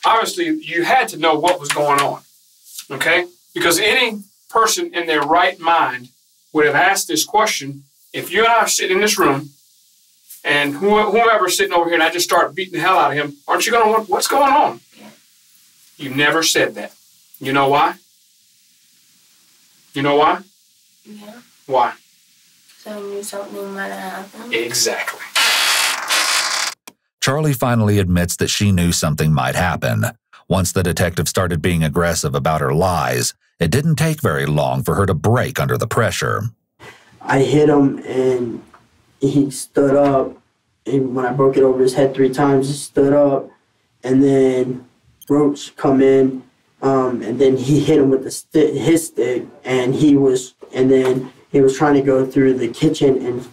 Obviously, you had to know what was going on, okay? Because any person in their right mind would have asked this question. If you and I are sitting in this room, and whoever's sitting over here, and I just start beating the hell out of him, aren't you going to wonder what's going on? You never said that. You know why? You know why? Yeah. Why? So I knew something might have happened. Exactly. Charlie finally admits that she knew something might happen. Once the detective started being aggressive about her lies, it didn't take very long for her to break under the pressure. I hit him, and he stood up. And when I broke it over his head 3 times, he stood up. And then Roach come in, and then he hit him with his stick, and then he was trying to go through the kitchen, and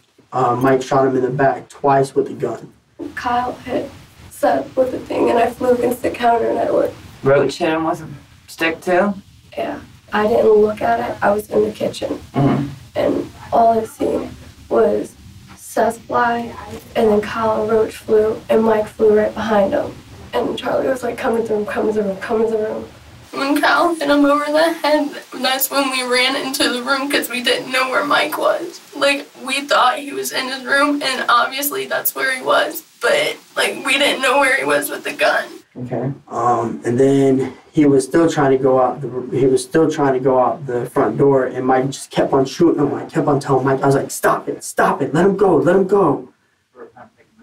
Mike shot him in the back twice with a gun. Kyle hit Seth with the thing, and I flew against the counter, and I looked. Roach hit him with a stick too? Yeah. I didn't look at it. I was in the kitchen. And all I seen was Seth fly, and then Kyle and Roach flew, and Mike flew right behind him. And Charlie was like, come to the room, come to the room, come to the room. When Kyle hit him over the head, that's when we ran into the room because we didn't know where Mike was. Like, we thought he was in his room, and obviously that's where he was. But, like, we didn't know where he was with the gun. Okay. And then he was still trying to go out the front door, and Mike just kept on shooting him. I kept on telling Mike, I was like, stop it, let him go.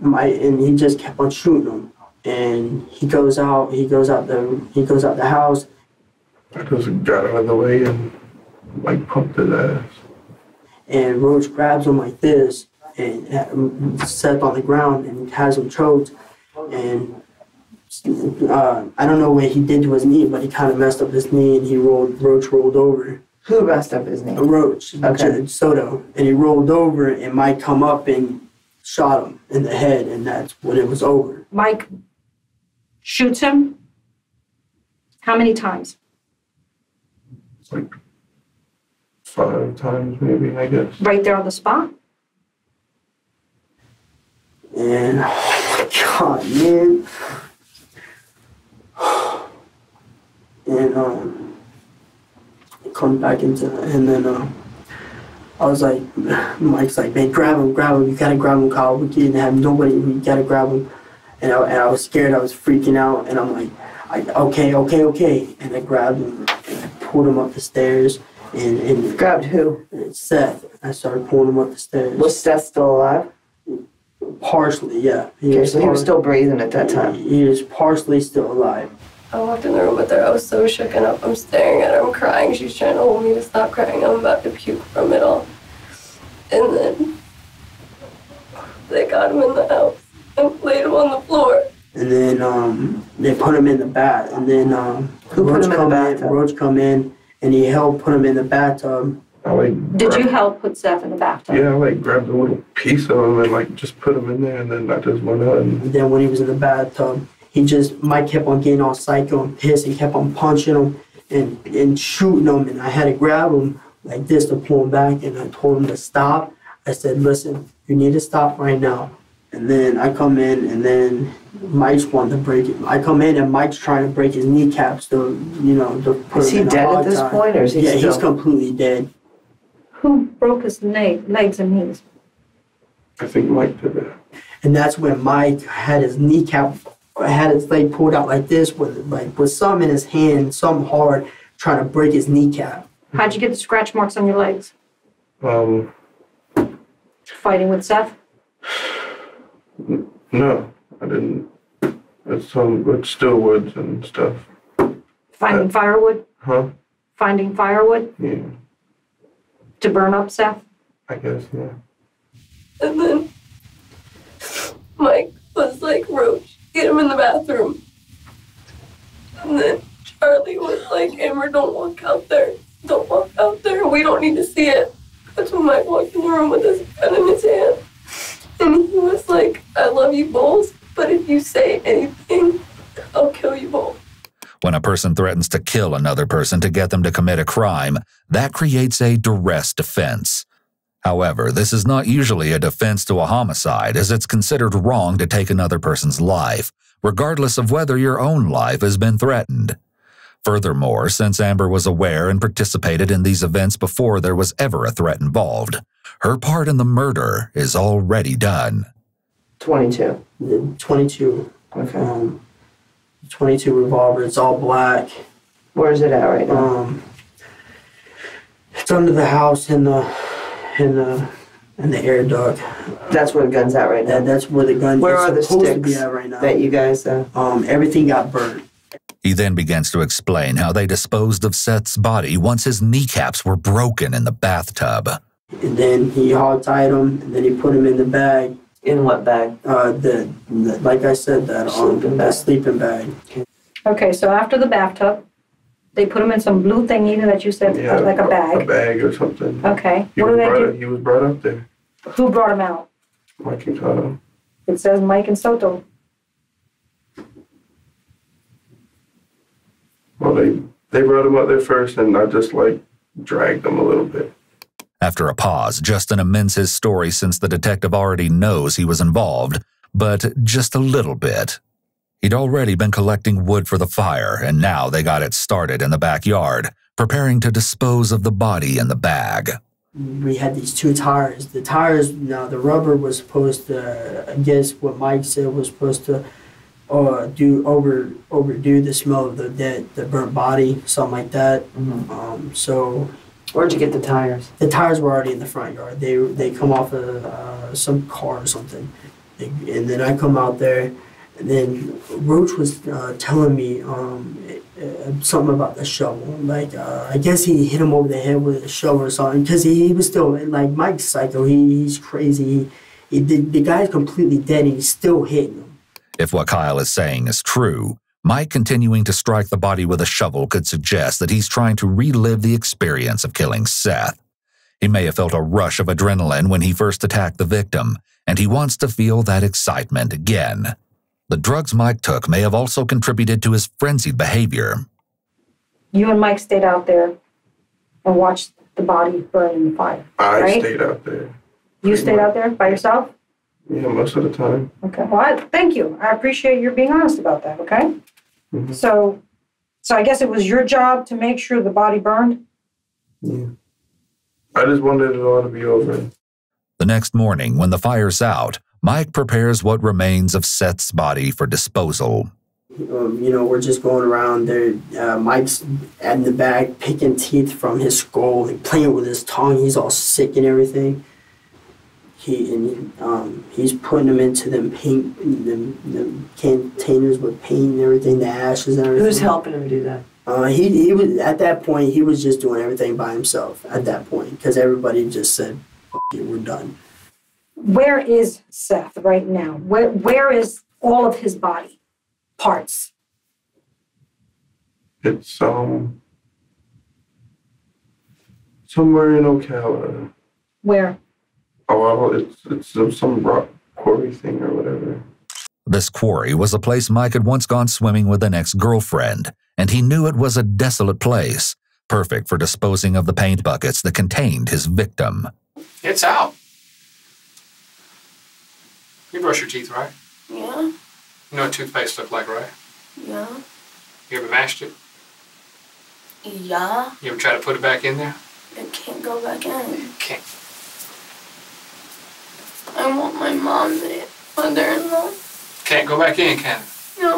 And he just kept on shooting him. And he goes out the house. I just got out of the way and like pumped his ass. And Roach grabs him like this and Seth on the ground and has him choked. And I don't know what he did to his knee, but he kind of messed up his knee, and Roach rolled over. Who messed up his knee? Roach, okay. Soto. And he rolled over, and Mike come up and shot him in the head, and that's when it was over. Mike shoots him. How many times? It's like 5 times maybe, I guess. Right there on the spot? And, oh my God, man. And, come back into, and then, I was like, Mike's like, man, grab him, you gotta grab him, Kyle, we can't have nobody, we gotta grab him. And I was scared, I was freaking out, and I'm like, okay. And I grabbed him, and I pulled him up the stairs, and grabbed who? Seth. I started pulling him up the stairs. Was Seth still alive? Partially, yeah. He was still breathing at that time? He was partially still alive. I walked in the room with her. I was so shooken up. I'm staring at her. I'm crying. She's trying to hold me to stop crying. I'm about to puke from it all. And then they got him in the house and laid him on the floor. And then they put him in the bath. And then who put him in the bathtub? Roach come in, and he helped put him in the bathtub. Did you help put Seth in the bathtub? Yeah, I grabbed a little piece of him and just put him in there, and then I just went out. And then when he was in the bathtub, Mike kept on getting all psycho and pissed and kept on punching him and shooting him, and I had to grab him like this to pull him back, and I told him to stop. I said, listen, you need to stop right now. And then I come in, and then Mike's wanting to break it. I come in, and Mike's trying to break his kneecaps to put Is he dead at this point, or is he still? Yeah, he's completely dead. Who broke his legs and knees? I think Mike did that. And that's when Mike had his kneecap had his leg pulled out like this with some in his hand, some hard, trying to break his kneecap. How'd you get the scratch marks on your legs? Fighting with Seth? No, I didn't. It's with still woods and stuff. Finding firewood? Huh? Finding firewood? Yeah, To burn up, Seth? I guess, yeah. And then Mike was like, Roach, get him in the bathroom. And then Charlie was like, Amber, don't walk out there. Don't walk out there. We don't need to see it. That's when Mike walked in the room with his gun in his hand. And he was like, I love you both, but if you say anything, I'll kill you both. When a person threatens to kill another person to get them to commit a crime, that creates a duress defense. However, this is not usually a defense to a homicide, as it's considered wrong to take another person's life, regardless of whether your own life has been threatened. Furthermore, since Amber was aware and participated in these events before there was ever a threat involved, her part in the murder is already done. 22. The 22. Okay. 22 revolver. It's all black. Where is it at right now? It's under the house in the air duct. That's where the gun's at right now. That's where the gun Where is are the supposed to be sticks at right now. that you guys... Everything got burnt. He then begins to explain how they disposed of Seth's body once his kneecaps were broken in the bathtub. And then he hog-tied him, and then he put him in the bag. In what bag? Like I said, that sleeping bag. Okay, so after the bathtub, they put him in some blue thingy that you said, Yeah, like a bag. A bag or something. Okay. He What do was they brought do? up- He was brought up there. Who brought him out? Mike and Cotto. It says Mike and Soto. Well, they brought him up there first, and I just dragged him a little bit. After a pause, Justin amends his story since the detective already knows he was involved, but just a little bit. He'd already been collecting wood for the fire, and now they got it started in the backyard, preparing to dispose of the body in the bag. We had these two tires. The tires, now the rubber was supposed to, I guess what Mike said was supposed to overdo the smell of the burnt body, something like that. Mm-hmm. So Where'd you get the tires? the tires were already in the front yard. They come off of some car or something. And then I come out there, and then Roach was telling me something about the shovel. I guess he hit him over the head with a shovel or something, because he was still, Mike's psycho. He's crazy. The guy's completely dead, and he's still hitting him. If what Kyle is saying is true, Mike continuing to strike the body with a shovel could suggest that he's trying to relive the experience of killing Seth. He may have felt a rush of adrenaline when he first attacked the victim, and he wants to feel that excitement again. The drugs Mike took may have also contributed to his frenzied behavior. You and Mike stayed out there and watched the body burn in the fire, I right? stayed out there. You stayed out there by yourself? Yeah, most of the time. Okay. Well, thank you. I appreciate your being honest about that, okay? Mm-hmm. So I guess it was your job to make sure the body burned? Yeah. I just wanted it all to be over. The next morning, when the fire's out, Mike prepares what remains of Seth's body for disposal. We're just going around there. Mike's in the bag picking teeth from his skull and playing with his tongue. He's all sick and everything. He's putting them into them paint, them containers with paint and everything, the ashes and everything. Who's helping him do that? He was at that point. He was just doing everything by himself at that point, because everybody just said, "F it, we're done." Where is Seth right now? Where is all of his body parts? It's somewhere in Ocala. Where? Oh, it's some rock quarry thing or whatever. This quarry was a place Mike had once gone swimming with an ex-girlfriend, and he knew it was a desolate place, perfect for disposing of the paint buckets that contained his victim. It's out. You brush your teeth, right? Yeah, You know what toothpaste look like, right? yeah, You ever mashed it? yeah. You ever try to put it back in there? It can't go back in. Can't. I want my mother-in-law. Can't go back in, can it? No.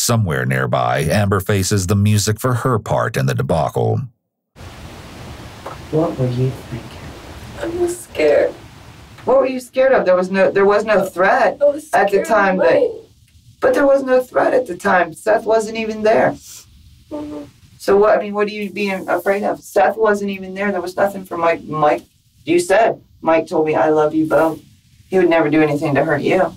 Somewhere nearby, Amber faces the music for her part in the debacle. What were you thinking? I was scared. What were you scared of? There was no threat I was scared at the time but there was no threat at the time. Seth wasn't even there. Mm-hmm. So what are you being afraid of? Seth wasn't even there. There was nothing for Mike. Mike, you said, Mike told me, I love you both. He would never do anything to hurt you.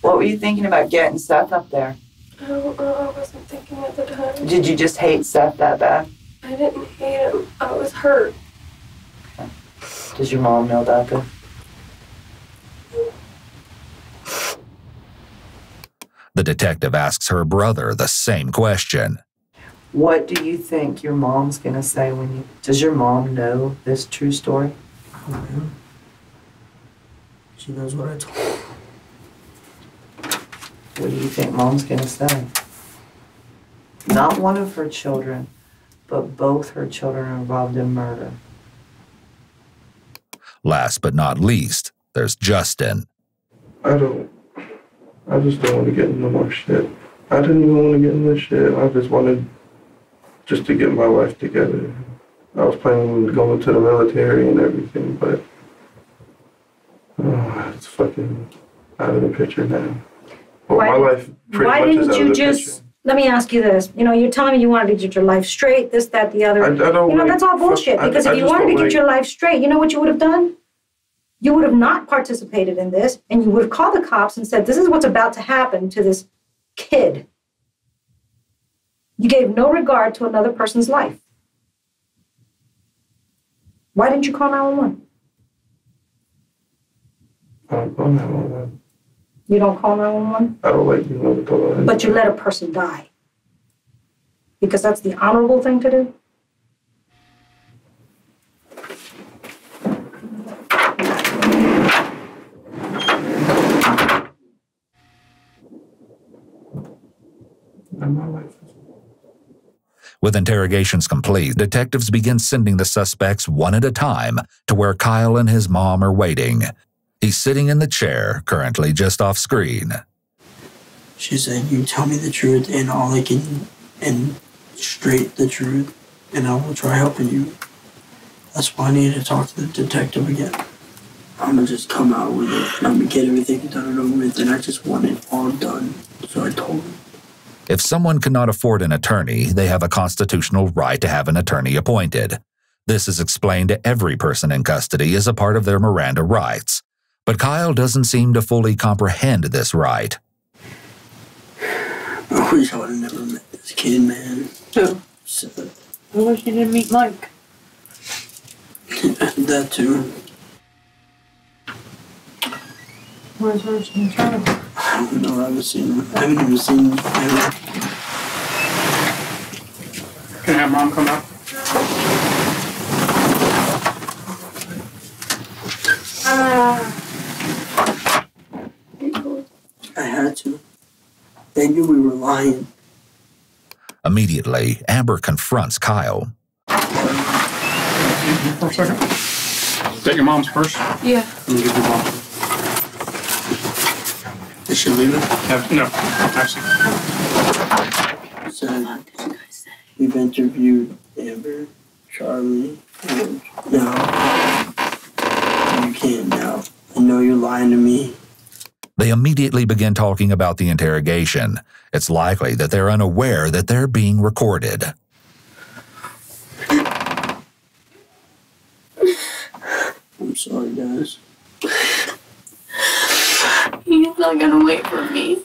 What were you thinking about getting Seth up there? I don't know. I wasn't thinking at the time. Did you just hate Seth that bad? I didn't hate him. I was hurt. Does your mom know about this? The detective asks her brother the same question. What do you think your mom's going to say when you... Does your mom know this true story? Oh, yeah. She knows what I told her. What do you think mom's going to say? Not one of her children, but both her children are involved in murder. Last but not least, there's Justin. I just don't want to get into more shit. I didn't even want to get into shit. I just wanted to get my life together. I was planning on going to the military and everything, but it's fucking out of the picture now. Well, my life pretty Why much is didn't out you of the just, picture. let me ask you this. You know, you're telling me you wanted to get your life straight, this, that, the other. I don't You know, like, that's all bullshit. Because if you wanted to get your life straight, you know what you would have done? You would have not participated in this, and you would have called the cops and said, this is what's about to happen to this kid. You gave no regard to another person's life. Why didn't you call 911? I don't call 911. You don't call 911? I don't like being able to lie. But you let a person die. Because that's the honorable thing to do? My life is... With interrogations complete, detectives begin sending the suspects one at a time to where Kyle and his mom are waiting. He's sitting in the chair, currently just off screen. She said, you tell me the truth and all I can, and straight the truth, and I will try helping you. That's why I need to talk to the detective again. I'm gonna just come out with it, and I'm gonna get everything done and over with, and I just want it all done. So I told him. If someone cannot afford an attorney, they have a constitutional right to have an attorney appointed. This is explained to every person in custody as a part of their Miranda rights. But Kyle doesn't seem to fully comprehend this right. I wish I would have never met this kid, man. Who? I wish you didn't meet Mike. That too. Where's her child? I don't know, I haven't seen him. I haven't even seen him ever. Can I have mom come out? I had to. They knew we were lying. Immediately, Amber confronts Kyle. For a second. Is that your mom's purse? Yeah. Let me give your mom. Did she leave it? No, actually. So, we've interviewed Amber, Charlie, and now you can't now. I know you're lying to me. They immediately begin talking about the interrogation. It's likely that they're unaware that they're being recorded. I'm sorry, guys. He's not gonna wait for me.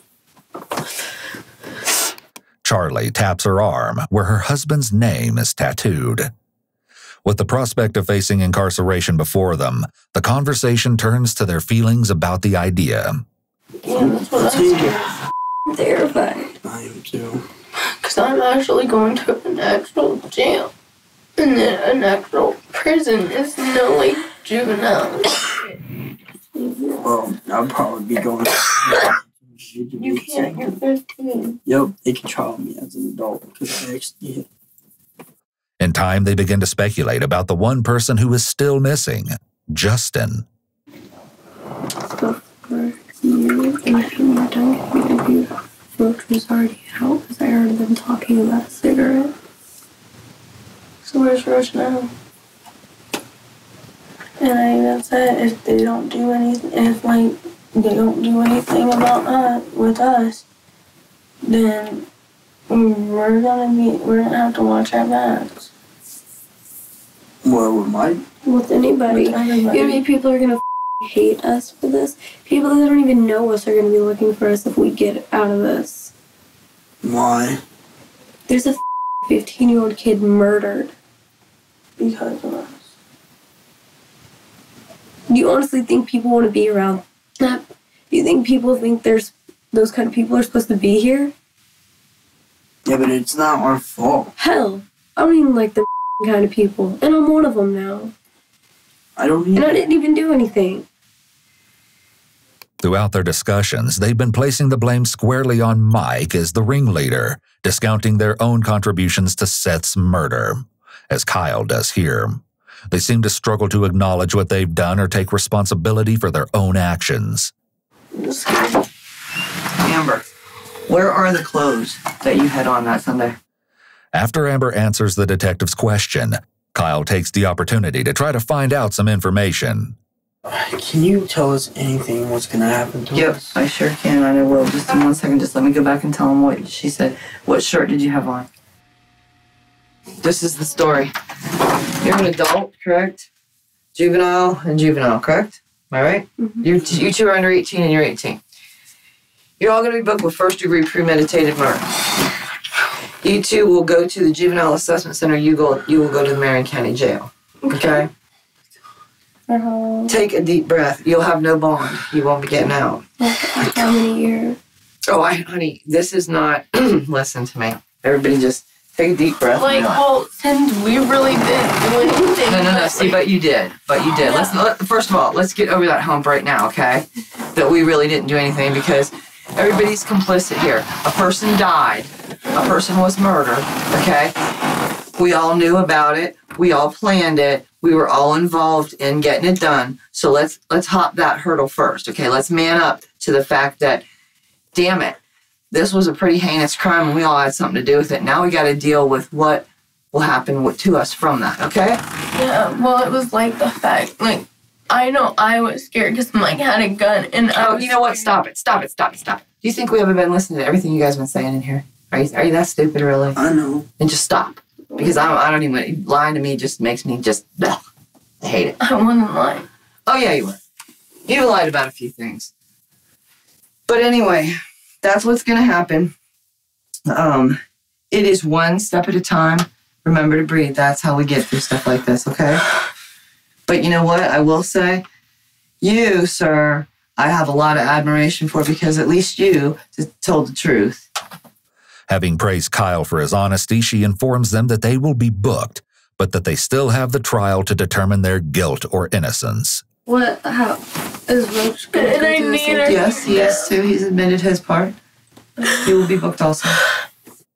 Charlie taps her arm where her husband's name is tattooed. With the prospect of facing incarceration before them, the conversation turns to their feelings about the idea. Yeah, that's what I'm terrified. I am too. Because I'm actually going to an actual jail. And then an actual prison. It's no like juvenile. Well, I'll probably be going. You can't, you're 15. Yep, they can trial me as an adult because I actually hit. In time, they begin to speculate about the one person who is still missing, Justin. So for you, and if you want to give me a Roach was already out because I heard them talking about a cigarette. So where's Roach now? And I even said if they don't do anything, if like they don't do anything about us with us, then we're gonna have to watch our backs. What, with Mike? With anybody. Maybe people are gonna hate us for this. People that don't even know us are gonna be looking for us if we get out of this. Why? There's a 15-year-old kid murdered because of us. Do you honestly think people want to be around that? Do you think people think there's those kind of people are supposed to be here? Yeah, but it's not our fault. Hell, I don't even like the kind of people, and I'm one of them now. I don't even. And I didn't even do anything. Throughout their discussions, they've been placing the blame squarely on Mike as the ringleader, discounting their own contributions to Seth's murder, as Kyle does here. They seem to struggle to acknowledge what they've done or take responsibility for their own actions. Amber, where are the clothes that you had on that Sunday? After Amber answers the detective's question, Kyle takes the opportunity to try to find out some information. Can you tell us anything what's going to happen to us? Yep, I sure can, and I will. Just in 1 second, just let me go back and tell him what she said. What shirt did you have on? This is the story. You're an adult, correct? Juvenile and juvenile, correct? Am I right? Mm-hmm. You two are under 18 and you're 18. You're all going to be booked with first-degree premeditated murder. You two will go to the Juvenile Assessment Center. You will go to the Marion County Jail. Okay? Take a deep breath. You'll have no bond. You won't be getting out. How many years? Oh, honey, this is not... Listen to me. Everybody just take a deep breath. Like, well, since we really didn't do anything. No. See, but you did. First of all, let's get over that hump right now, okay? That we really didn't do anything because everybody's complicit here. A person died. A person was murdered, okay? We all knew about it. We all planned it. We were all involved in getting it done. So let's hop that hurdle first, okay? Let's man up to the fact that, damn it, this was a pretty heinous crime and we all had something to do with it. Now we got to deal with what will happen to us from that, okay? Yeah, well, it was like the fact, like, I know I was scared because Mike had a gun and you know what? Stop it. Do you think we haven't been listening to everything you guys have been saying in here? Are you that stupid, really? I know. And just stop. Because I don't even, lying to me just makes me just, ugh, I hate it. I wasn't lying. Oh, yeah, you were. You lied about a few things. But anyway, that's what's going to happen. It is one step at a time. Remember to breathe. That's how we get through stuff like this, okay? But you know what? I will say, you, sir, I have a lot of admiration for because at least you told the truth. Having praised Kyle for his honesty, she informs them that they will be booked, but that they still have the trial to determine their guilt or innocence. What? How? Is Roach going to go through the same thing? Yes, he is too. He's admitted his part. He will be booked also.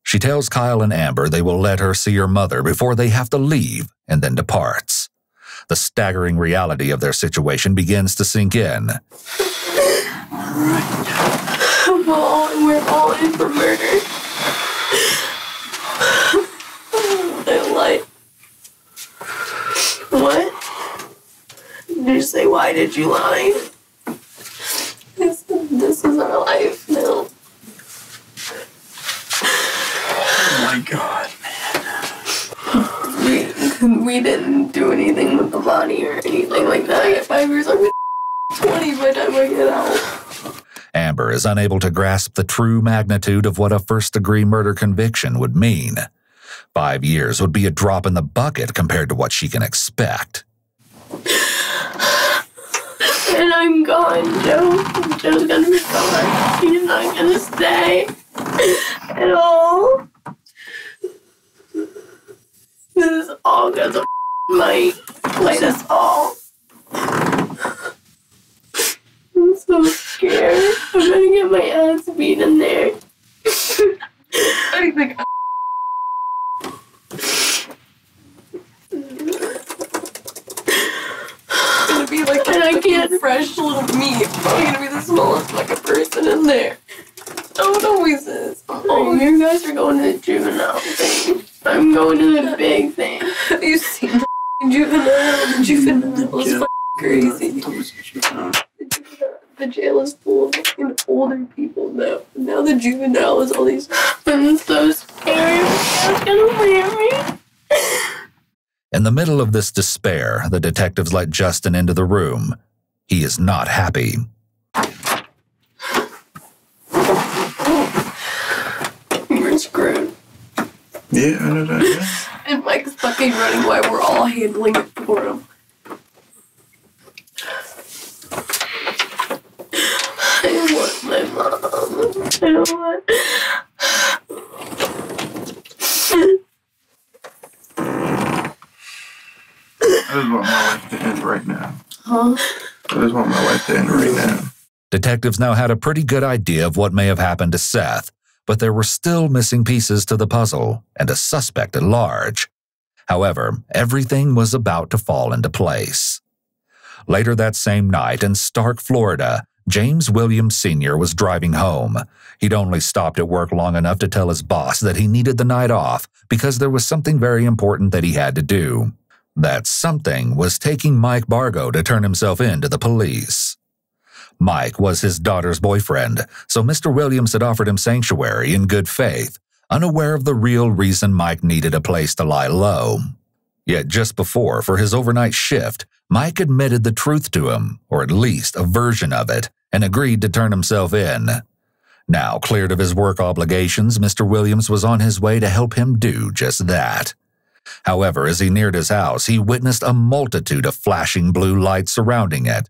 She tells Kyle and Amber they will let her see her mother before they have to leave, and then departs. The staggering reality of their situation begins to sink in. We're all in for murder. I lied. What? Did you say, why did you lie? This is our life now. Oh my God, man. We didn't do anything with the body or anything like that. I get 5 years, I'm 20 by the time I get out. Amber is unable to grasp the true magnitude of what a first-degree murder conviction would mean. 5 years would be a drop in the bucket compared to what she can expect. And I'm gone, Joe. Joe's gonna be gone. He's not gonna stay at all. This is all because of Mike. Played us all. I'm so scared. I'm gonna get my ass beat in there. I think it's gonna be like a fresh little meat. I'm probably gonna be the smallest fucking person in there. Don't always this. Oh, you guys are going to the juvenile thing. I'm going to the big thing. Have you seen the juvenile? The juvenile is crazy. The jail is full of older people now. Now the juvenile is all these. I'm so scared. It's gonna leave me. In the middle of this despair, the detectives let Justin into the room. He is not happy. We're screwed. Yeah, I know that. Yeah. And Mike's fucking running while we're all handling it for him. I want my mom. I don't want. I just want my life to end right now. Huh? I just want my life to end right now. Detectives now had a pretty good idea of what may have happened to Seth, but there were still missing pieces to the puzzle and a suspect at large. However, everything was about to fall into place. Later that same night in Stark, Florida, James Williams Sr. was driving home. He'd only stopped at work long enough to tell his boss that he needed the night off because there was something very important that he had to do. That something was taking Mike Bargo to turn himself in to the police. Mike was his daughter's boyfriend, so Mr. Williams had offered him sanctuary in good faith, unaware of the real reason Mike needed a place to lie low. Yet just before, for his overnight shift, Mike admitted the truth to him, or at least a version of it, and agreed to turn himself in. Now cleared of his work obligations, Mr. Williams was on his way to help him do just that. However, as he neared his house, he witnessed a multitude of flashing blue lights surrounding it.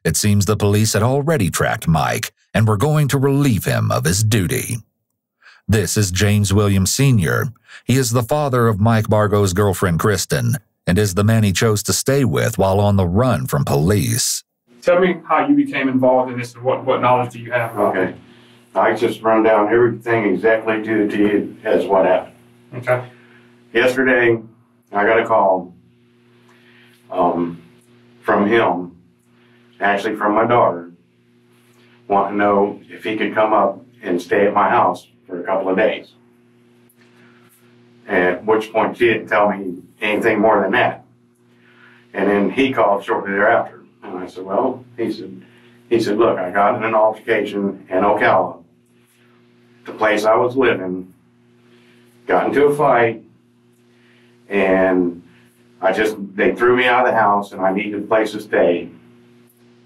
It seems the police had already tracked Mike and were going to relieve him of his duty. This is James Williams Sr. He is the father of Mike Bargo's girlfriend, Kristen, and is the man he chose to stay with while on the run from police. Tell me how you became involved in this and what knowledge do you have? Okay. I just run down everything exactly to you as what happened. Okay. Yesterday, I got a call from him, actually from my daughter, wanting to know if he could come up and stay at my house for a couple of days. At which point she didn't tell me anything more than that. And then he called shortly thereafter. And I said, well, he said, look, I got in an altercation in Ocala, the place I was living, got into a fight, and they threw me out of the house and I needed a place to stay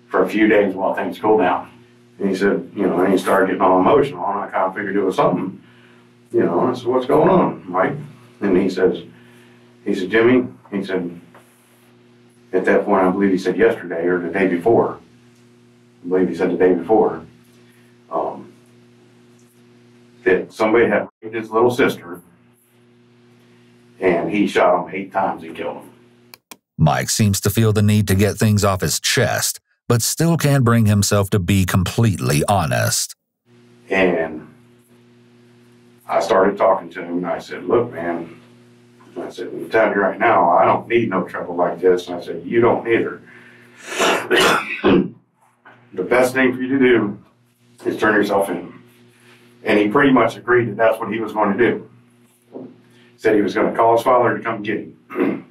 for a few days while things cooled down. And he said, and he started getting all emotional, and I kind of figured it was something, and I said, what's going on, Mike? And he said, Jimmy, he said, at that point, I believe he said yesterday or the day before, I believe he said the day before, that somebody had raped his little sister, and he shot him 8 times and killed him. Mike seems to feel the need to get things off his chest, but still can't bring himself to be completely honest. And I started talking to him, and I said, look, man, I said, I'm telling you right now, I don't need no trouble like this. And I said, you don't either. The best thing for you to do is turn yourself in. And he pretty much agreed that that's what he was going to do. Said he was going to call his father to come get him.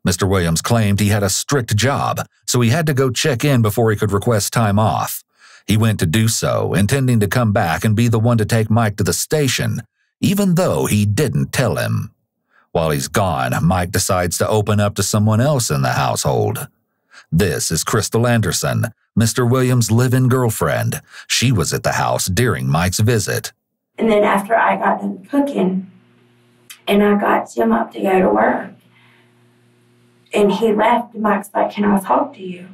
Mr. Williams claimed he had a strict job, so he had to go check in before he could request time off. He went to do so, intending to come back and be the one to take Mike to the station, even though he didn't tell him. While he's gone, Mike decides to open up to someone else in the household. This is Crystal Anderson, Mr. Williams' live-in girlfriend. She was at the house during Mike's visit. And then after I got done cooking, and I got Jim up to go to work, and he left, Mike's like, can I talk to you?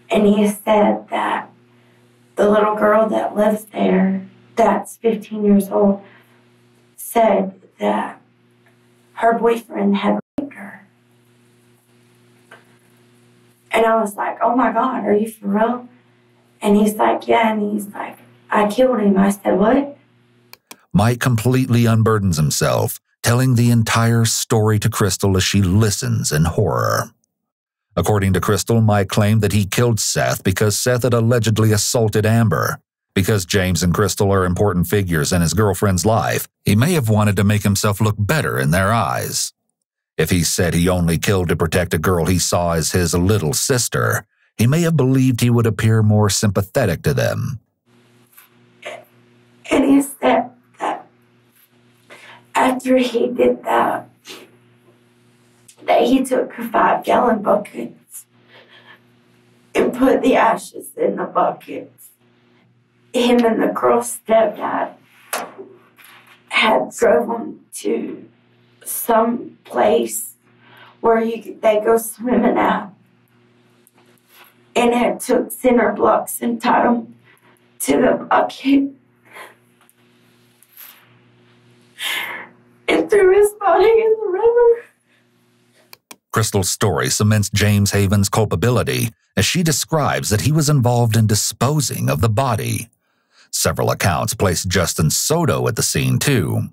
And he said that the little girl that lives there, that's 15 years old, said that her boyfriend had raped her. And I was like, oh my God, are you for real? And he's like, yeah. And he's like, I killed him. I said, what? Mike completely unburdens himself, telling the entire story to Crystal as she listens in horror. According to Crystal, Mike claimed that he killed Seth because Seth had allegedly assaulted Amber. Because James and Crystal are important figures in his girlfriend's life, he may have wanted to make himself look better in their eyes. If he said he only killed to protect a girl he saw as his little sister, he may have believed he would appear more sympathetic to them. And he said that after he did that he took 5-gallon buckets and put the ashes in the buckets. Him and the girl's stepdad had drove them to some place where they go swimming at, and had took cinder blocks and tied them to the bucket and threw his body in the river. Crystal's story cements James Haven's culpability as she describes that he was involved in disposing of the body. Several accounts place Justin Soto at the scene, too.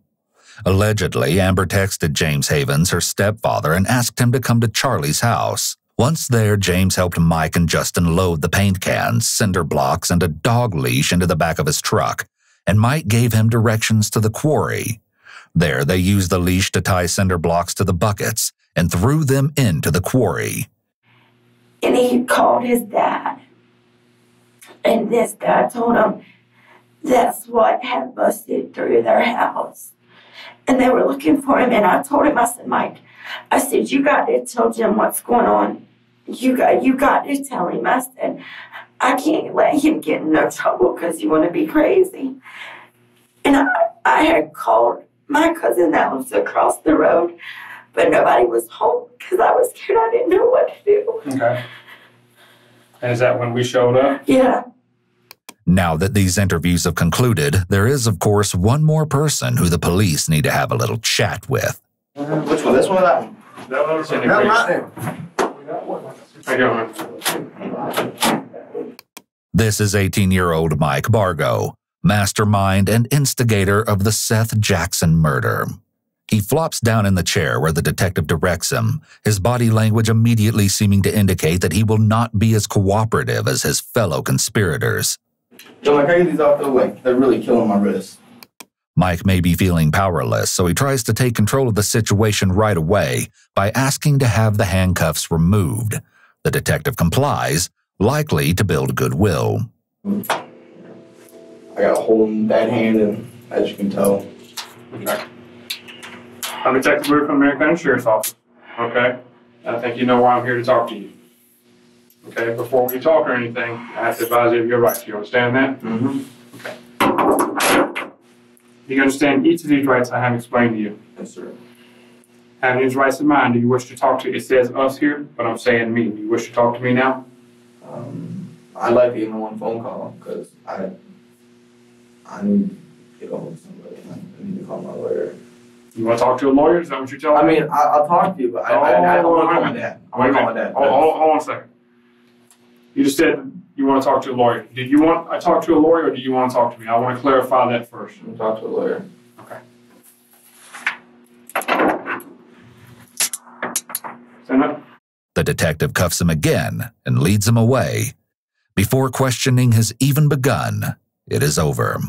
Allegedly, Amber texted James Havens, her stepfather, and asked him to come to Charlie's house. Once there, James helped Mike and Justin load the paint cans, cinder blocks, and a dog leash into the back of his truck, and Mike gave him directions to the quarry. There, they used the leash to tie cinder blocks to the buckets and threw them into the quarry. And he called his dad, and this dad told him that's what had busted through their house. And they were looking for him, and I told him, I said, Mike, I said, you got to tell Jim what's going on. You got to tell him. I said, I can't let him get in no trouble because you want to be crazy. And I had called my cousin that lives across the road, but nobody was home because I was scared. I didn't know what to do. Okay. And is that when we showed up? Yeah. Now that these interviews have concluded, there is, of course, one more person who the police need to have a little chat with. Which one? This one or that one? That one's in No, the not there. How you doing? This is 18-year-old Mike Bargo, mastermind and instigator of the Seth Jackson murder. He flops down in the chair where the detective directs him, his body language immediately seeming to indicate that he will not be as cooperative as his fellow conspirators. Yo, Mike, I get these off the way. They're really killing my wrist. Mike may be feeling powerless, so he tries to take control of the situation right away by asking to have the handcuffs removed. The detective complies, likely to build goodwill. I got a hole in that hand, and as you can tell. Okay. I'm Detective Brewer from Marion County Sheriff's Office. Okay? I think you know why I'm here to talk to you. Okay? Before we talk or anything, I have to advise you of your rights. You understand that? Mm-hmm. Okay. Do you understand each of these rights I have explained to you? Yes, sir. Having these rights in mind, do you wish to talk to, it says us here, but I'm saying me. Do you wish to talk to me now? I'd like to give him one phone call, because I need to get hold of somebody. I need to call my lawyer. You want to talk to a lawyer? Is that what you're telling me? I mean, I'll talk to you, but I don't want to call my dad. I want to call my dad. Hold on a second. You just said you want to talk to a lawyer. Did you want I talk to a lawyer, or do you want to talk to me? I want to clarify that first. I'm going to talk to a lawyer. Okay. Stand up. The detective cuffs him again and leads him away. Before questioning has even begun, it is over.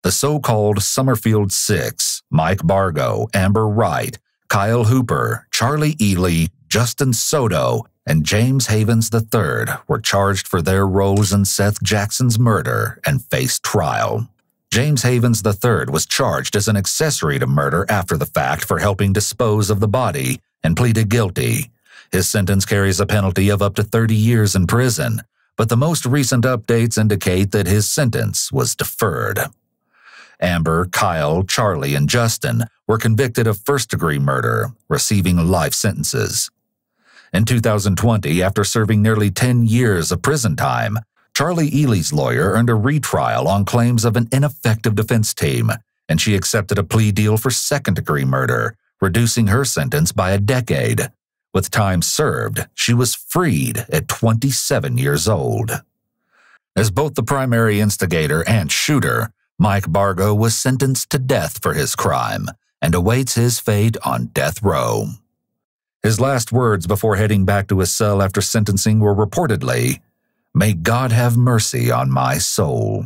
The so-called Summerfield Six, Mike Bargo, Amber Wright, Kyle Hooper, Charlie Ely, Justin Soto, and James Havens III were charged for their roles in Seth Jackson's murder and faced trial. James Havens III was charged as an accessory to murder after the fact for helping dispose of the body and pleaded guilty. His sentence carries a penalty of up to 30 years in prison, but the most recent updates indicate that his sentence was deferred. Amber, Kyle, Charlie, and Justin were convicted of first-degree murder, receiving life sentences. In 2020, after serving nearly 10 years of prison time, Charlie Ely's lawyer earned a retrial on claims of an ineffective defense team, and she accepted a plea deal for second-degree murder, reducing her sentence by a decade. With time served, she was freed at 27 years old. As both the primary instigator and shooter, Mike Bargo was sentenced to death for his crime and awaits his fate on death row. His last words before heading back to his cell after sentencing were reportedly, "May God have mercy on my soul."